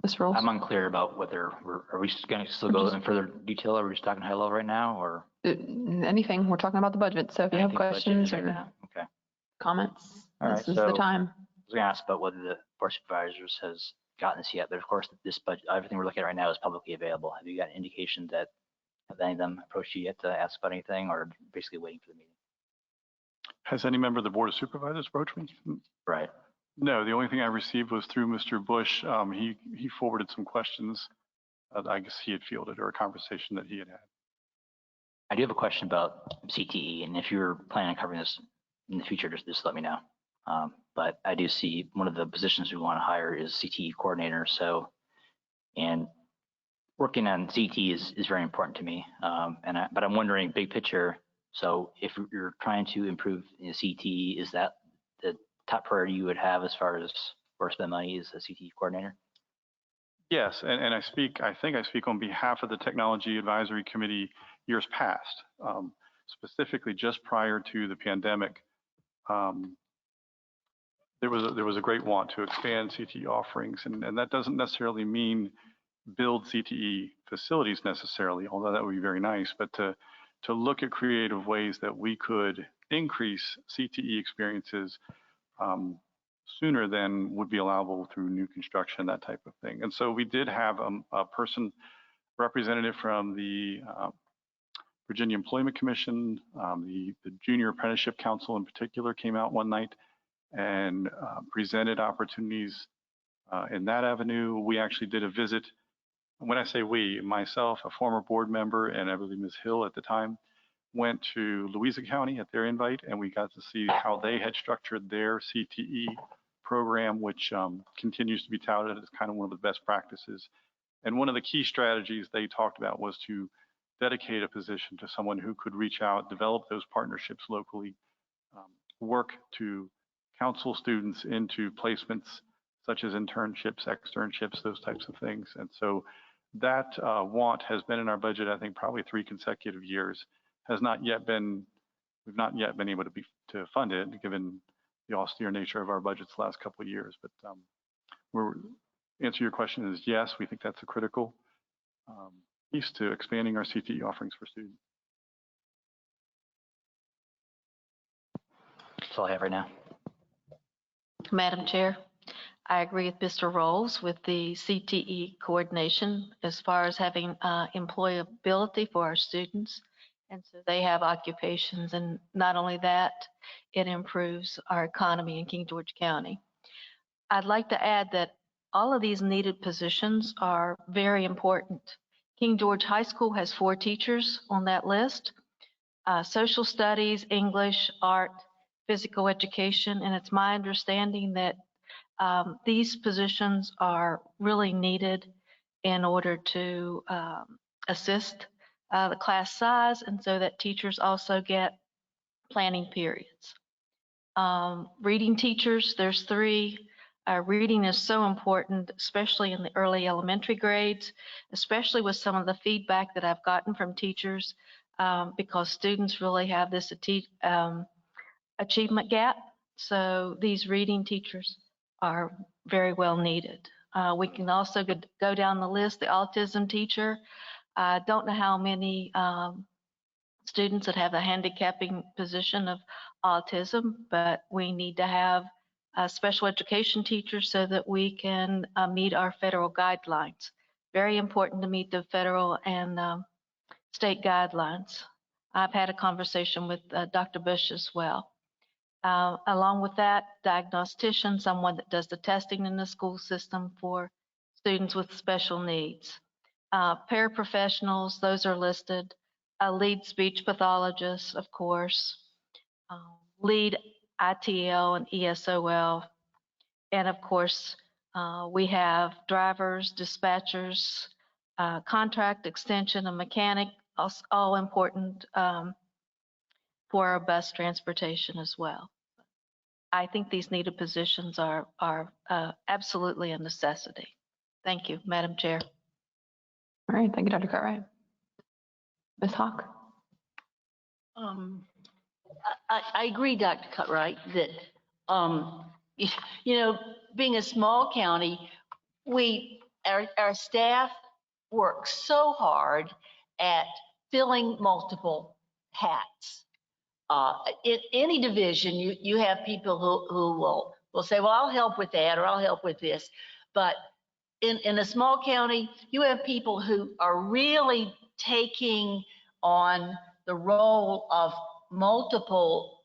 Speaker 1: Ms. Rolls?
Speaker 5: I'm unclear about whether are we going to still go in further detail, or are we just talking high level right now, or?
Speaker 1: Anything, we're talking about the budget, so if you have
Speaker 5: Anything budget
Speaker 1: questions
Speaker 5: right
Speaker 1: or
Speaker 5: now? Okay.
Speaker 1: comments,
Speaker 5: All right,
Speaker 1: this is the
Speaker 5: so-
Speaker 1: time.
Speaker 5: I was going to ask about whether the board of supervisors has gotten this yet, but of course, this budget, everything we're looking at right now is publicly available. Have you got an indication that have any of them approached you yet to ask about anything, or basically waiting for the meeting?
Speaker 3: Has any member of the Board of Supervisors approached me?
Speaker 5: Right.
Speaker 3: No, the only thing I received was through Mr. Bush. He forwarded some questions that I guess he had fielded, or a conversation that he had had.
Speaker 5: I do have a question about CTE, and if you're planning on covering this in the future, just let me know. But I do see one of the positions we want to hire is Cte Coordinator. So, and working on CTE is very important to me. But I'm wondering, big picture, so if you're trying to improve CTE, is that the top priority you would have as far as where to spend money is a Cte Coordinator?
Speaker 3: Yes, and I think I speak on behalf of the Technology Advisory Committee years past, specifically just prior to the pandemic. There was a great want to expand CTE offerings, and that doesn't necessarily mean build CTE facilities necessarily, although that would be very nice, but to look at creative ways that we could increase CTE experiences sooner than would be allowable through new construction, that type of thing. And so we did have a person, representative from the Virginia Employment Commission, the Junior Apprenticeship Council in particular, came out one night and presented opportunities in that avenue. We actually did a visit. When I say we, myself, a former board member, and I believe Ms. Hill at the time, went to Louisa County at their invite, and we got to see how they had structured their CTE program, which continues to be touted as kind of one of the best practices. And one of the key strategies they talked about was to dedicate a position to someone who could reach out, develop those partnerships locally, work to counsel students into placements such as internships, externships, those types of things. And so that want has been in our budget, I think, probably 3 consecutive years. We've not yet been able to fund it, given the austere nature of our budgets the last couple of years. But answer your question is yes, we think that's a critical piece to expanding our CTE offerings for students.
Speaker 5: That's all I have right now.
Speaker 6: Madam Chair, I agree with Mr. Rolls with the CTE coordination as far as having employability for our students. And so they have occupations, and not only that, it improves our economy in King George County. I'd like to add that all of these needed positions are very important. King George High School has 4 teachers on that list: social studies, English, art, physical education, and it's my understanding that these positions are really needed in order to assist the class size, and so that teachers also get planning periods. Reading teachers, there's 3. Reading is so important, especially in the early elementary grades, especially with some of the feedback that I've gotten from teachers, because students really have this achievement gap. So these reading teachers are very well needed. We can also go down the list, the autism teacher. I don't know how many students that have the handicapping position of autism, but we need to have special education teachers so that we can meet our federal guidelines. Very important to meet the federal and state guidelines. I've had a conversation with Dr. Bush as well. Along with that, diagnostician, someone that does the testing in the school system for students with special needs. Paraprofessionals, those are listed. A lead speech pathologist, of course. Lead ITL and ESOL. And of course, we have drivers, dispatchers, contract extension, a mechanic, all important for our bus transportation as well. I think these needed positions are absolutely a necessity. Thank you, Madam Chair.
Speaker 1: All right, thank you, Dr. Cartwright. Ms. Hawk?
Speaker 7: I agree, Dr. Cutright, that, being a small county, our staff works so hard at filling multiple hats. In any division, you have people who will say, well, I'll help with that, or I'll help with this. But in a small county, you have people who are really taking on the role of multiple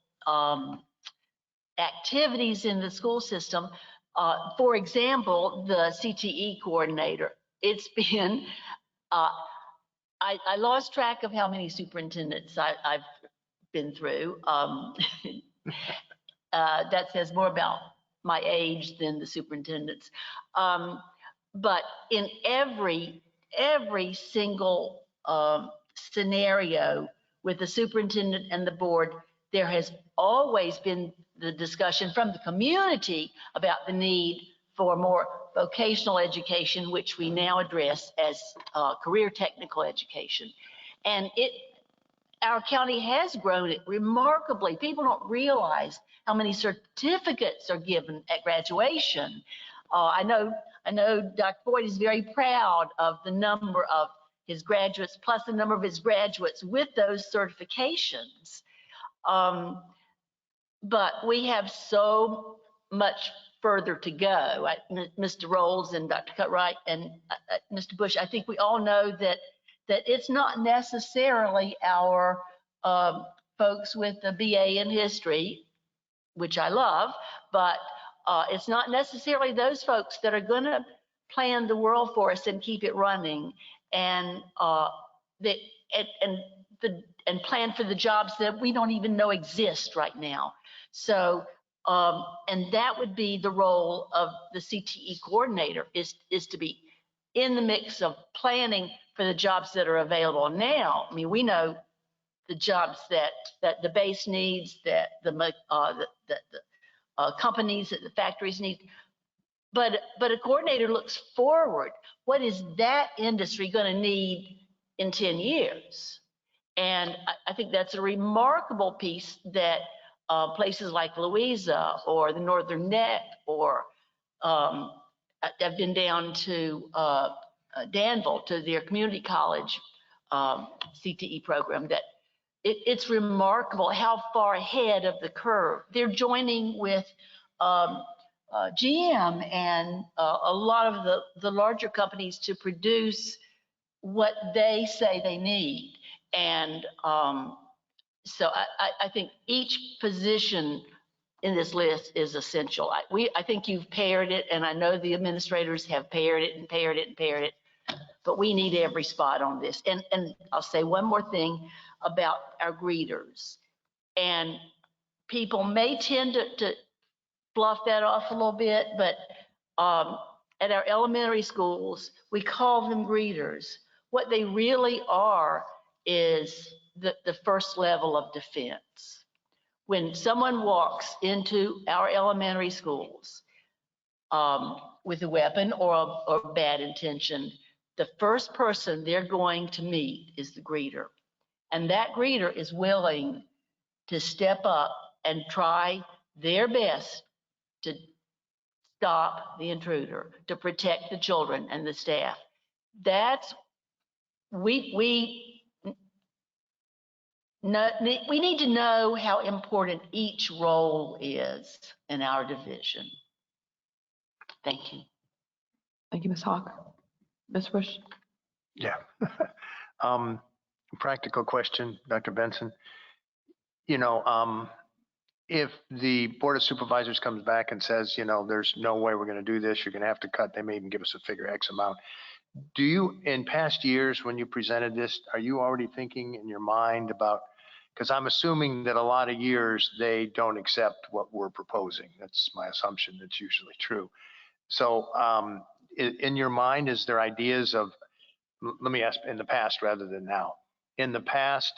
Speaker 7: activities in the school system. For example, the Cte Coordinator. It's been, I lost track of how many superintendents I've been through. That says more about my age than the superintendents. But in every single scenario with the superintendent and the board, there has always been the discussion from the community about the need for more vocational education, which we now address as career technical education. And our county has grown it remarkably. People don't realize how many certificates are given at graduation. I know Dr. Boyd is very proud of the number of his graduates, plus the number of his graduates with those certifications. But we have so much further to go. Mr. Rolls and Dr. Cutright and Mr. Bush, I think we all know that it's not necessarily our folks with a BA in history, which I love, but it's not necessarily those folks that are going to plan the world for us and keep it running, and plan for the jobs that we don't even know exist right now. So, and that would be the role of the Cte Coordinator, is to be in the mix of planning for the jobs that are available now. I mean, we know the jobs that the base needs, that the companies, that the factories need, but a coordinator looks forward. What is that industry going to need in 10 years? And I think that's a remarkable piece that places like Louisa or the Northern Neck or I've been down to Danville to their community college CTE program, that it's remarkable how far ahead of the curve. They're joining with GM and a lot of the larger companies to produce what they say they need. And so I think each position in this list is essential. I think you've paired it, and I know the administrators have paired it and paired it and paired it, but we need every spot on this. And I'll say one more thing about our greeters. And people may tend to bluff that off a little bit, but at our elementary schools, we call them greeters. What they really are is the first level of defense. When someone walks into our elementary schools with a weapon or bad intention, the first person they're going to meet is the greeter. And that greeter is willing to step up and try their best to stop the intruder, to protect the children and the staff. We need to know how important each role is in our division. Thank you.
Speaker 1: Thank you, Ms. Hawk. Ms. Bush?
Speaker 4: Yeah. Practical question, Dr. Benson. If the Board of Supervisors comes back and says, there's no way we're going to do this, you're going to have to cut, they may even give us a figure X amount. Do you, in past years when you presented this, are you already thinking in your mind about, because I'm assuming that a lot of years they don't accept what we're proposing. That's my assumption. That's usually true. So in your mind, is there ideas of, let me ask in the past rather than now, in the past,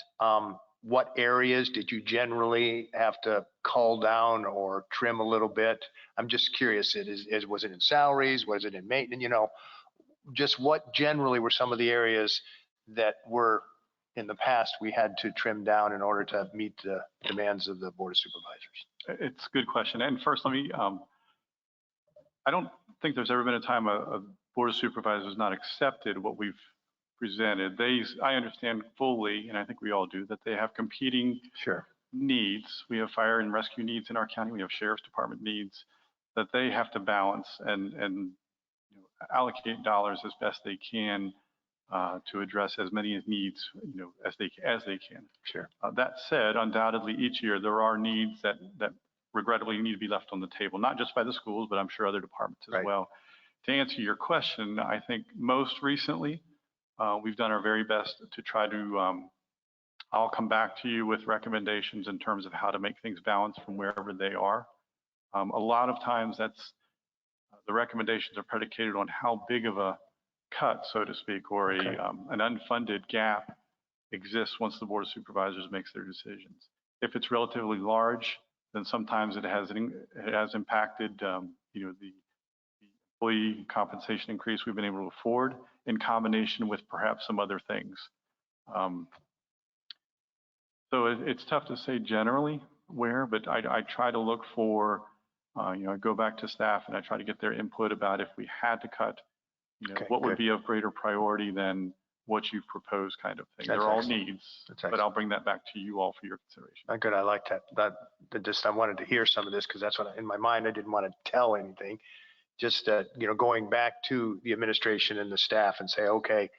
Speaker 4: what areas did you generally have to cull down or trim a little bit? I'm just curious, was it in salaries? Was it in maintenance? You know, just what generally were some of the areas that were in the past we had to trim down in order to meet the demands of the Board of Supervisors?
Speaker 3: It's a good question. And first, let me, I don't think there's ever been a time a Board of Supervisors not accepted what we've presented. I understand fully, and I think we all do, that they have competing
Speaker 4: Sure.
Speaker 3: needs. We have fire and rescue needs in our county. We have sheriff's department needs that they have to balance and you know, allocate dollars as best they can to address as many needs, you know, as they can.
Speaker 4: Sure.
Speaker 3: That said, undoubtedly each year there are needs that regrettably need to be left on the table, not just by the schools, but I'm sure other departments as
Speaker 4: Right.
Speaker 3: well. To answer your question, I think most recently we've done our very best to try to, I'll come back to you with recommendations in terms of how to make things balance from wherever they are. A lot of times the recommendations are predicated on how big of a cut, so to speak, or
Speaker 4: Okay.
Speaker 3: an unfunded gap exists once the Board of Supervisors makes their decisions. If it's relatively large, then sometimes it has impacted you know, the employee compensation increase we've been able to afford in combination with perhaps some other things. So it's tough to say generally where, but I try to look for, you know, I go back to staff and I try to get their input about if we had to cut, you know,
Speaker 4: Okay,
Speaker 3: what would
Speaker 4: good.
Speaker 3: be of greater priority than what you've proposed kind of thing.
Speaker 4: That's
Speaker 3: They're all
Speaker 4: excellent.
Speaker 3: needs,
Speaker 4: That's
Speaker 3: but I'll bring that back to you all for your consideration.
Speaker 4: Good. I like that. I wanted to hear some of this because that's what in my mind, I didn't want to tell anything. Just you know, going back to the administration and the staff and say, okay,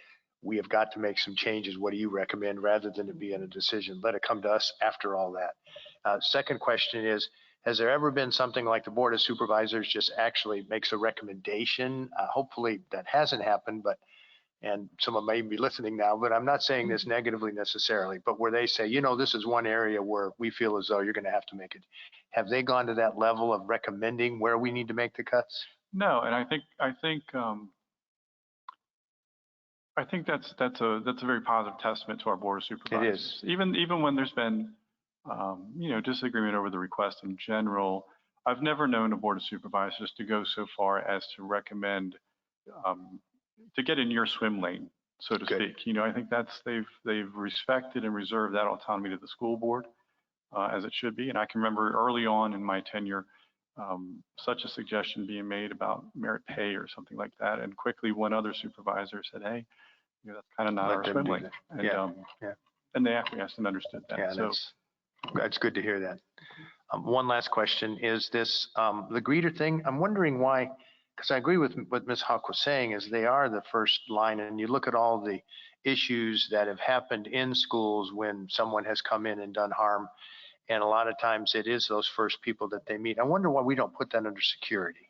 Speaker 4: we have got to make some changes. What do you recommend, rather than it being a decision? Let it come to us after all that. Second question is, has there ever been something like the Board of Supervisors just actually makes a recommendation? Hopefully that hasn't happened, but, and someone may be listening now, but I'm not saying this negatively necessarily, but where they say, you know, this is one area where we feel as though you're going to have to make it. Have they gone to that level of recommending where we need to make the cuts?
Speaker 3: No, and I think that's a very positive testament to our Board of Supervisors.
Speaker 4: It is.
Speaker 3: Even when there's been you know, disagreement over the request in general, I've never known a Board of Supervisors to go so far as to recommend to get in your swim lane, so to
Speaker 4: Good.
Speaker 3: speak. You know, I think they've respected and reserved that autonomy to the school board as it should be. And I can remember early on in my tenure, such a suggestion being made about merit pay or something like that, and quickly one other supervisor said, "Hey, you know, that's kind of not
Speaker 4: Let
Speaker 3: our
Speaker 4: them
Speaker 3: swim
Speaker 4: do
Speaker 3: lane."
Speaker 4: that.
Speaker 3: And,
Speaker 4: Yeah.
Speaker 3: and they acquiesced and understood that.
Speaker 4: Yeah,
Speaker 3: So
Speaker 4: that's good to hear that. One last question is this, the greeter thing, I'm wondering why, because I agree with what Ms. Hawk was saying, is they are the first line, and you look at all the issues that have happened in schools when someone has come in and done harm, and a lot of times it is those first people that they meet. I wonder why we don't put that under security.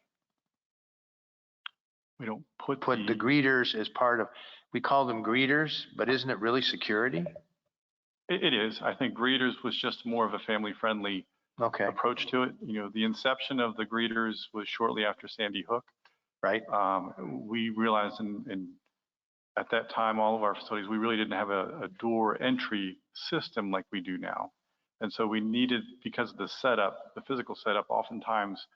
Speaker 3: we don't put
Speaker 4: The greeters as part of, we call them greeters, but isn't it really security?
Speaker 3: It is. I think greeters was just more of a family-friendly
Speaker 4: Okay,
Speaker 3: approach to it. You know, the inception of the greeters was shortly after Sandy Hook.
Speaker 4: right,
Speaker 3: We realized at that time, all of our facilities, we really didn't have a door entry system like we do now. And so we needed, because of the setup, the physical setup, oftentimes,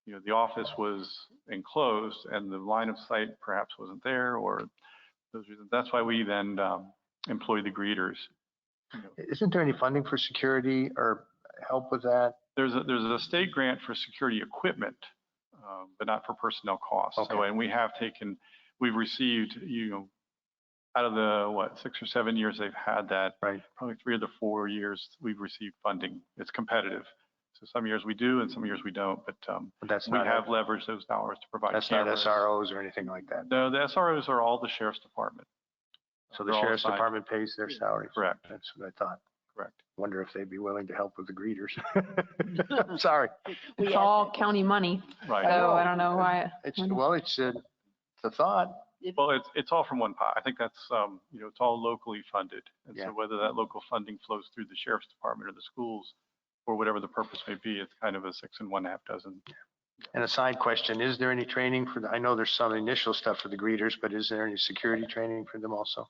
Speaker 3: you know, the office was enclosed and the line of sight perhaps wasn't there, or those reasons. That's why we then employ the greeters. You know,
Speaker 4: isn't there any funding for security or help with that?
Speaker 3: there's a state grant for security equipment, but not for personnel costs.
Speaker 4: Okay.
Speaker 3: So, and we've received, you know, out of the 6 or 7 years they've had that,
Speaker 4: Right.
Speaker 3: probably 3 of the 4 years we've received funding. It's competitive. So some years we do and some years we don't, but
Speaker 4: That's
Speaker 3: we
Speaker 4: not,
Speaker 3: have leveraged those dollars to provide
Speaker 4: that's not
Speaker 3: cameras.
Speaker 4: SROs or anything like that.
Speaker 3: No, the SROs are all the sheriff's department.
Speaker 4: So the
Speaker 3: They're all
Speaker 4: sheriff's
Speaker 3: assigned.
Speaker 4: department pays their salaries.
Speaker 3: Correct.
Speaker 4: That's what I thought.
Speaker 3: Correct.
Speaker 4: Wonder if they'd be willing to help with the greeters. I'm sorry.
Speaker 1: It's all county money,
Speaker 3: Right.
Speaker 1: so I don't know why.
Speaker 4: Well, it's a thought.
Speaker 3: Well, it's all from one pot. I think that's, you know, it's all locally funded. And
Speaker 4: Yeah.
Speaker 3: so whether that local funding flows through the sheriff's department or the schools, or whatever the purpose may be, it's kind of a 6 1/2 dozen.
Speaker 4: And a side question, is there any training for I know there's some initial stuff for the greeters, but is there any security training for them also?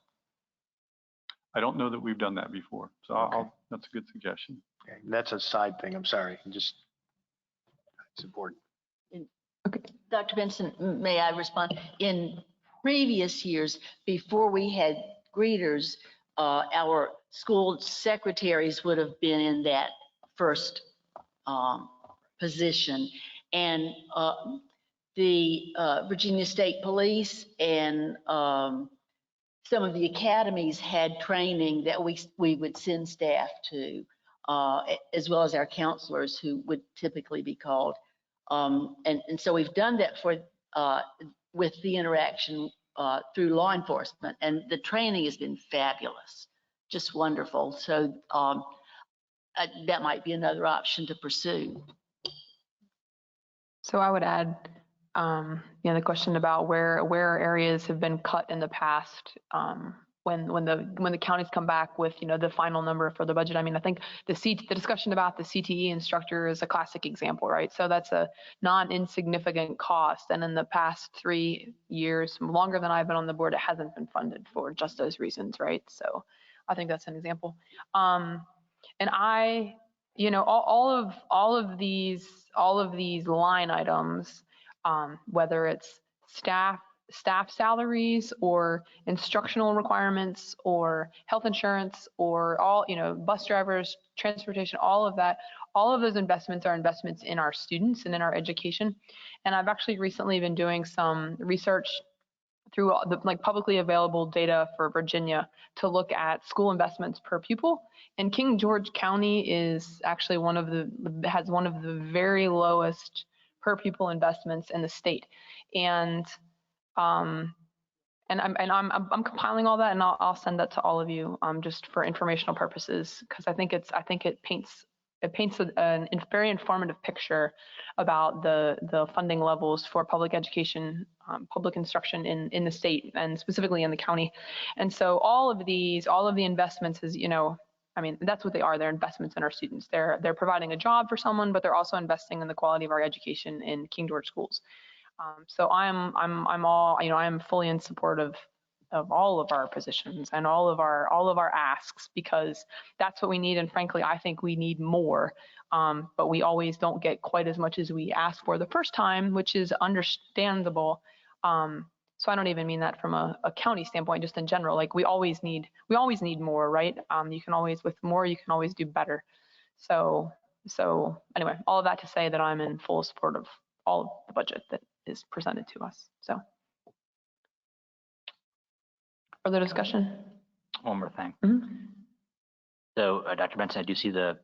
Speaker 3: I don't know that we've done that before. So that's a good suggestion.
Speaker 4: Okay, that's a side thing. I'm sorry. Just, it's important.
Speaker 7: Dr. Benson, may I respond? In previous years, before we had greeters, our school secretaries would have been in that first position. And the Virginia State Police and some of the academies had training that we would send staff to, as well as our counselors who would typically be called. And so we've done that for with the interaction through law enforcement, and the training has been fabulous, just wonderful. So that might be another option to pursue.
Speaker 1: So I would add, the question about where areas have been cut in the past, when the counties come back with, the final number for the budget. I mean, I think the discussion about the CTE instructor is a classic example, right? So that's a non-insignificant cost. And in the past 3 years, longer than I've been on the board, it hasn't been funded for just those reasons, right? So I think that's an example. And I, all of these line items, whether it's staff salaries or instructional requirements or health insurance or all, bus drivers, transportation, all of that, all of those investments are investments in our students and in our education. And I've actually recently been doing some research through the publicly available data for Virginia to look at school investments per pupil. And King George County is actually has one of the very lowest per pupil investments in the state. And I'm compiling all that, and I'll send that to all of you just for informational purposes, because I think it paints a very informative picture about the funding levels for public education, public instruction in the state, and specifically in the county. And so all of the investments is, that's what they are. They're investments in our students. They're providing a job for someone, but they're also investing in the quality of our education in King George schools. So I'm fully in support of all of our positions and all of our asks, because that's what we need. And frankly, I think we need more, but we always don't get quite as much as we ask for the first time, which is understandable. So I don't even mean that from a county standpoint, just in general. Like we always need more, right? With more, you can always do better. So anyway, all of that to say that I'm in full support of all of the budget that is presented to us. So further discussion?
Speaker 5: One more thing.
Speaker 1: Mm-hmm.
Speaker 5: So Dr. Benson, I do see the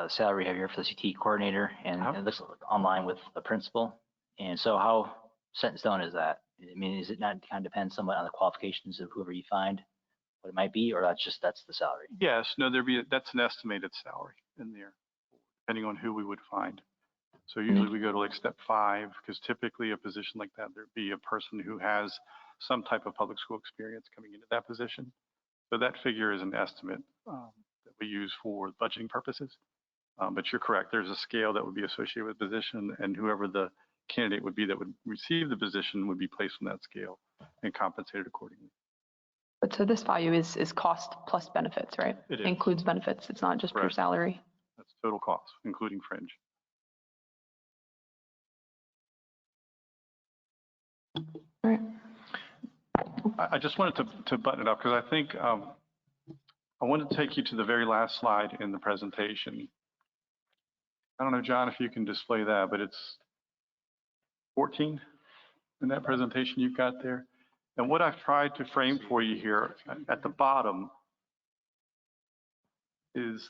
Speaker 5: salary we have here for the Cte Coordinator, and it looks online with the principal. And so how set in stone is that? I mean, is it not kind of depend somewhat on the qualifications of whoever you find, what it might be, or that's the salary?
Speaker 3: Yes, no, that's an estimated salary in there, depending on who we would find. So usually we go to like step 5, because typically a position like that, there'd be a person who has some type of public school experience coming into that position. So that figure is an estimate that we use for budgeting purposes. But you're correct, there's a scale that would be associated with the position, and whoever the candidate would be that would receive the position would be placed on that scale and compensated accordingly.
Speaker 1: But so this value is cost plus benefits, right?
Speaker 3: It is.
Speaker 1: It includes benefits. It's not just pure salary.
Speaker 3: That's total cost, including fringe.
Speaker 1: All right.
Speaker 3: I just wanted to button it up, because I think I wanted to take you to the very last slide in the presentation. I don't know, John, if you can display that, but it's 14 in that presentation you've got there. And what I've tried to frame for you here at the bottom is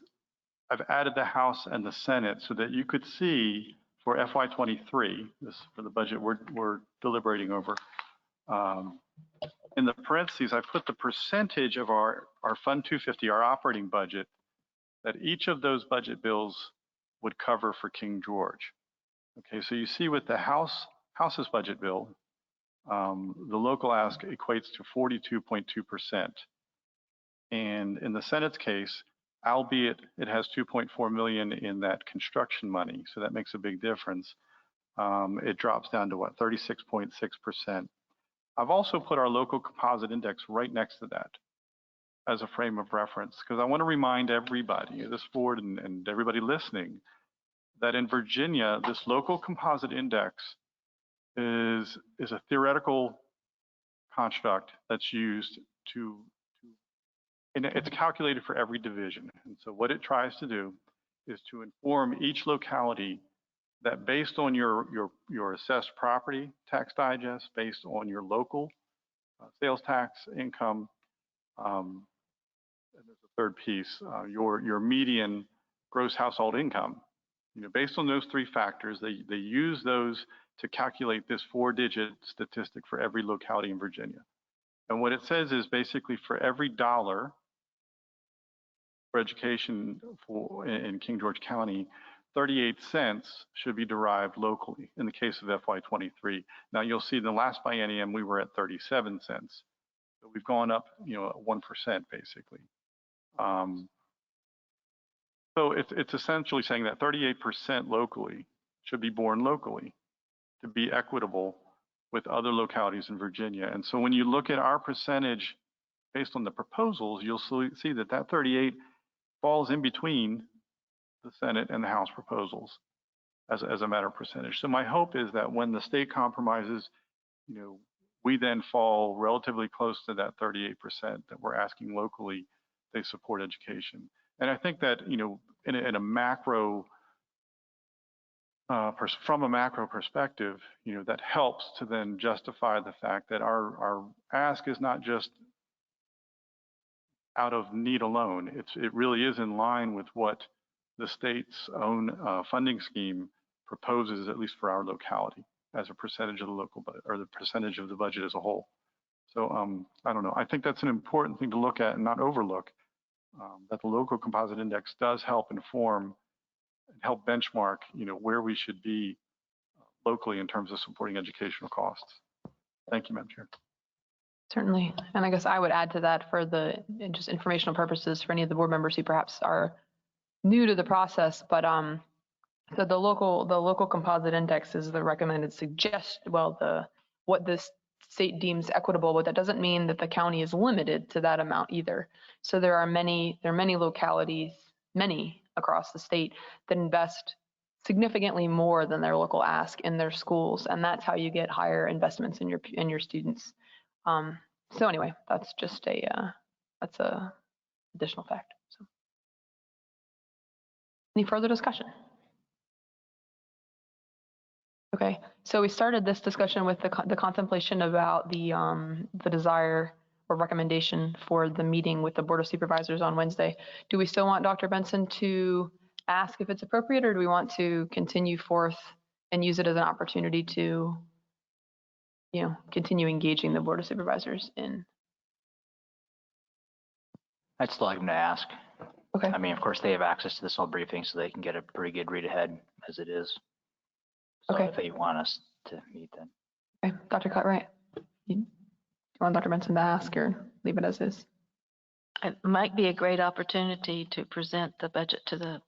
Speaker 3: I've added the House and the Senate so that you could see for FY23, this for the budget we're deliberating over. In the parentheses, I put the percentage of our Fund 250, our operating budget, that each of those budget bills would cover for King George. Okay, so you see with the House's budget bill, the local ask equates to 42.2%. And in the Senate's case, albeit it has 2.4 million in that construction money, so that makes a big difference, it drops down to what, 36.6%. I've also put our local composite index right next to that. as a frame of reference, because I want to remind everybody, this board and everybody listening, that in Virginia, this local composite index is a theoretical construct that's used and it's calculated for every division. And so what it tries to do is to inform each locality that based on your assessed property tax digest, based on your local sales tax income, and there's a third piece, your median gross household income. Based on those three factors, they use those to calculate this 4-digit statistic for every locality in Virginia. And what it says is basically for every dollar for education in King George County, 38 cents should be derived locally in the case of FY23. Now you'll see in the last biennium we were at 37 cents. So we've gone up, 1% basically. So it's essentially saying that 38% locally should be borne locally to be equitable with other localities in Virginia. And so when you look at our percentage based on the proposals, you'll see that 38 falls in between the Senate and the House proposals as a matter of percentage. So my hope is that when the state compromises, we then fall relatively close to that 38% that we're asking locally, they support education. And I think that, in a macro, from a macro perspective, that helps to then justify the fact that our ask is not just out of need alone. It really is in line with what the state's own funding scheme proposes, at least for our locality, as a percentage of the local budget or the percentage of the budget as a whole. So I don't know. I think that's an important thing to look at and not overlook. That the local composite index does help inform and help benchmark, where we should be locally in terms of supporting educational costs. Thank you, Madam Chair.
Speaker 1: Certainly. And I guess I would add to that for just informational purposes for any of the board members who perhaps are new to the process, but so the local composite index is the recommended what this state deems equitable, but that doesn't mean that the county is limited to that amount either. So there are many localities, many across the state, that invest significantly more than their local ask in their schools, and that's how you get higher investments in your students. So anyway, that's just that's a additional fact. So, any further discussion? Okay, so we started this discussion with the contemplation about the desire or recommendation for the meeting with the Board of Supervisors on Wednesday. Do we still want Dr. Benson to ask if it's appropriate, or do we want to continue forth and use it as an opportunity to, continue engaging the Board of Supervisors in?
Speaker 5: I'd still like them to ask.
Speaker 1: Okay.
Speaker 5: I mean, of course, they have access to this whole briefing, so they can get a pretty good read ahead as it is. So
Speaker 1: Okay.
Speaker 5: if they want us to meet, then.
Speaker 1: Okay, Dr. Cartwright, you want Dr. Benson to ask or leave it as is?
Speaker 6: It might be a great opportunity to present the budget to the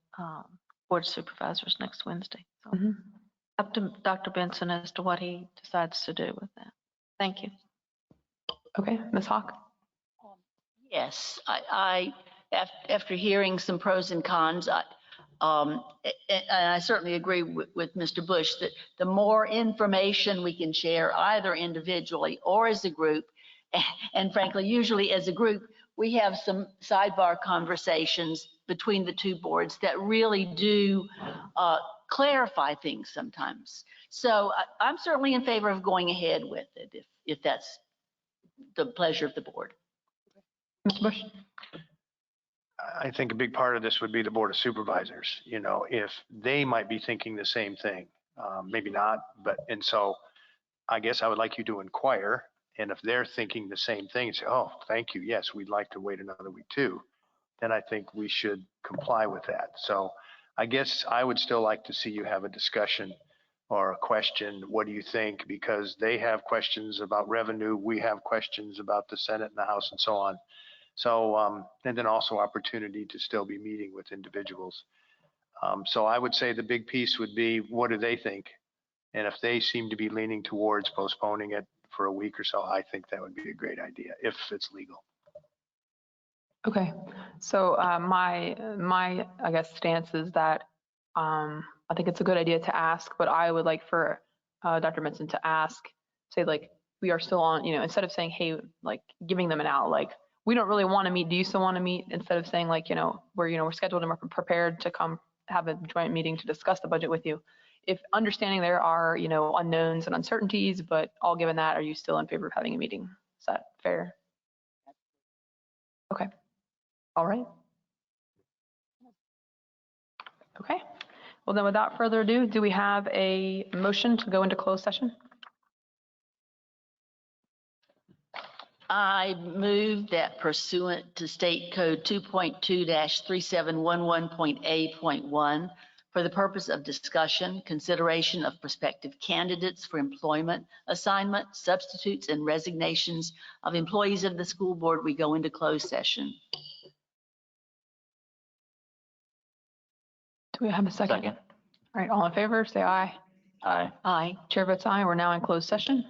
Speaker 6: Board of Supervisors next Wednesday. So up to Dr. Benson as to what he decides to do with that. Thank you.
Speaker 1: Okay, Ms. Hawk?
Speaker 7: Yes, I after hearing some pros and cons, and I certainly agree with Mr. Bush that the more information we can share, either individually or as a group, and frankly, usually as a group, we have some sidebar conversations between the two boards that really do clarify things sometimes. So I'm certainly in favor of going ahead with it if that's the pleasure of the board.
Speaker 1: Mr. Bush?
Speaker 4: I think a big part of this would be the Board of Supervisors, if they might be thinking the same thing, maybe not, and so I guess I would like you to inquire, and if they're thinking the same thing, say, oh, thank you, yes, we'd like to wait another week too, then I think we should comply with that. So I guess I would still like to see you have a discussion or a question. What do you think? Because they have questions about revenue, we have questions about the Senate and the House and so on. So, and then also opportunity to still be meeting with individuals. So I would say the big piece would be, what do they think? And if they seem to be leaning towards postponing it for a week or so, I think that would be a great idea, if it's legal.
Speaker 1: Okay, so my I guess stance is that I think it's a good idea to ask, but I would like for Dr. Benson to ask, say like we are still on, instead of saying hey, like giving them an out, like we don't really want to meet. Do you still want to meet? Instead of saying like we're scheduled and we're prepared to come have a joint meeting to discuss the budget with you. If understanding there are unknowns and uncertainties, but all given that, are you still in favor of having a meeting? Is that fair? Okay. All right. Okay. Well, then without further ado, do we have a motion to go into closed session?
Speaker 7: I move that pursuant to State Code 2.2-3711.A.1, for the purpose of discussion, consideration of prospective candidates for employment, assignment, substitutes, and resignations of employees of the school board, we go into closed session.
Speaker 1: Do we have a second?
Speaker 5: Second.
Speaker 1: All right, all in favor, say aye.
Speaker 5: Aye.
Speaker 7: Aye.
Speaker 1: Chair votes aye. We're now in closed session.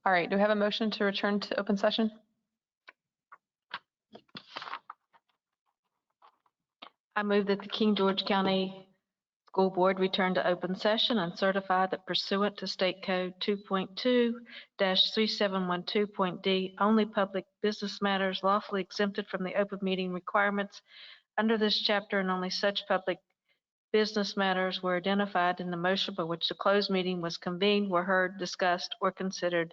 Speaker 1: All right, do we have a motion to return to open session?
Speaker 6: I move that the King George County School Board return to open session and certify that pursuant to State Code 2.2-3712.d, only public business matters lawfully exempted from the open meeting requirements under this chapter and only such public business matters were identified in the motion by which the closed meeting was convened were heard, discussed, or considered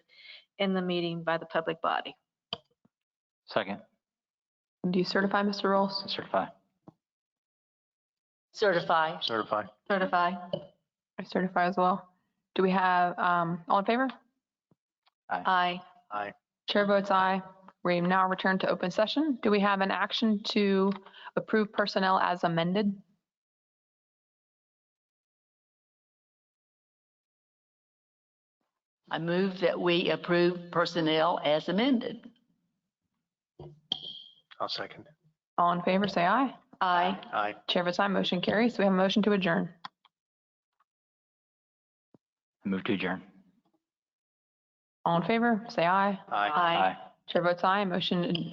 Speaker 6: in the meeting by the public body.
Speaker 5: Second,
Speaker 1: Do you certify, Mr. Rolls?
Speaker 5: certify.
Speaker 7: Certify.
Speaker 4: Certify.
Speaker 6: Certify.
Speaker 1: I certify as well. Do we have, all in favor?
Speaker 6: Aye.
Speaker 4: Aye.
Speaker 1: Chair votes aye. We now return to open session. Do we have an action to approve personnel as amended?
Speaker 7: I move that we approve personnel as amended.
Speaker 4: I'll second.
Speaker 1: All in favor, say aye.
Speaker 6: Aye.
Speaker 4: Aye.
Speaker 1: Chair votes aye, motion carries. We have a motion to adjourn.
Speaker 5: I move to adjourn.
Speaker 1: All in favor, say aye.
Speaker 4: Aye.
Speaker 6: Aye.
Speaker 1: Chair votes aye, motion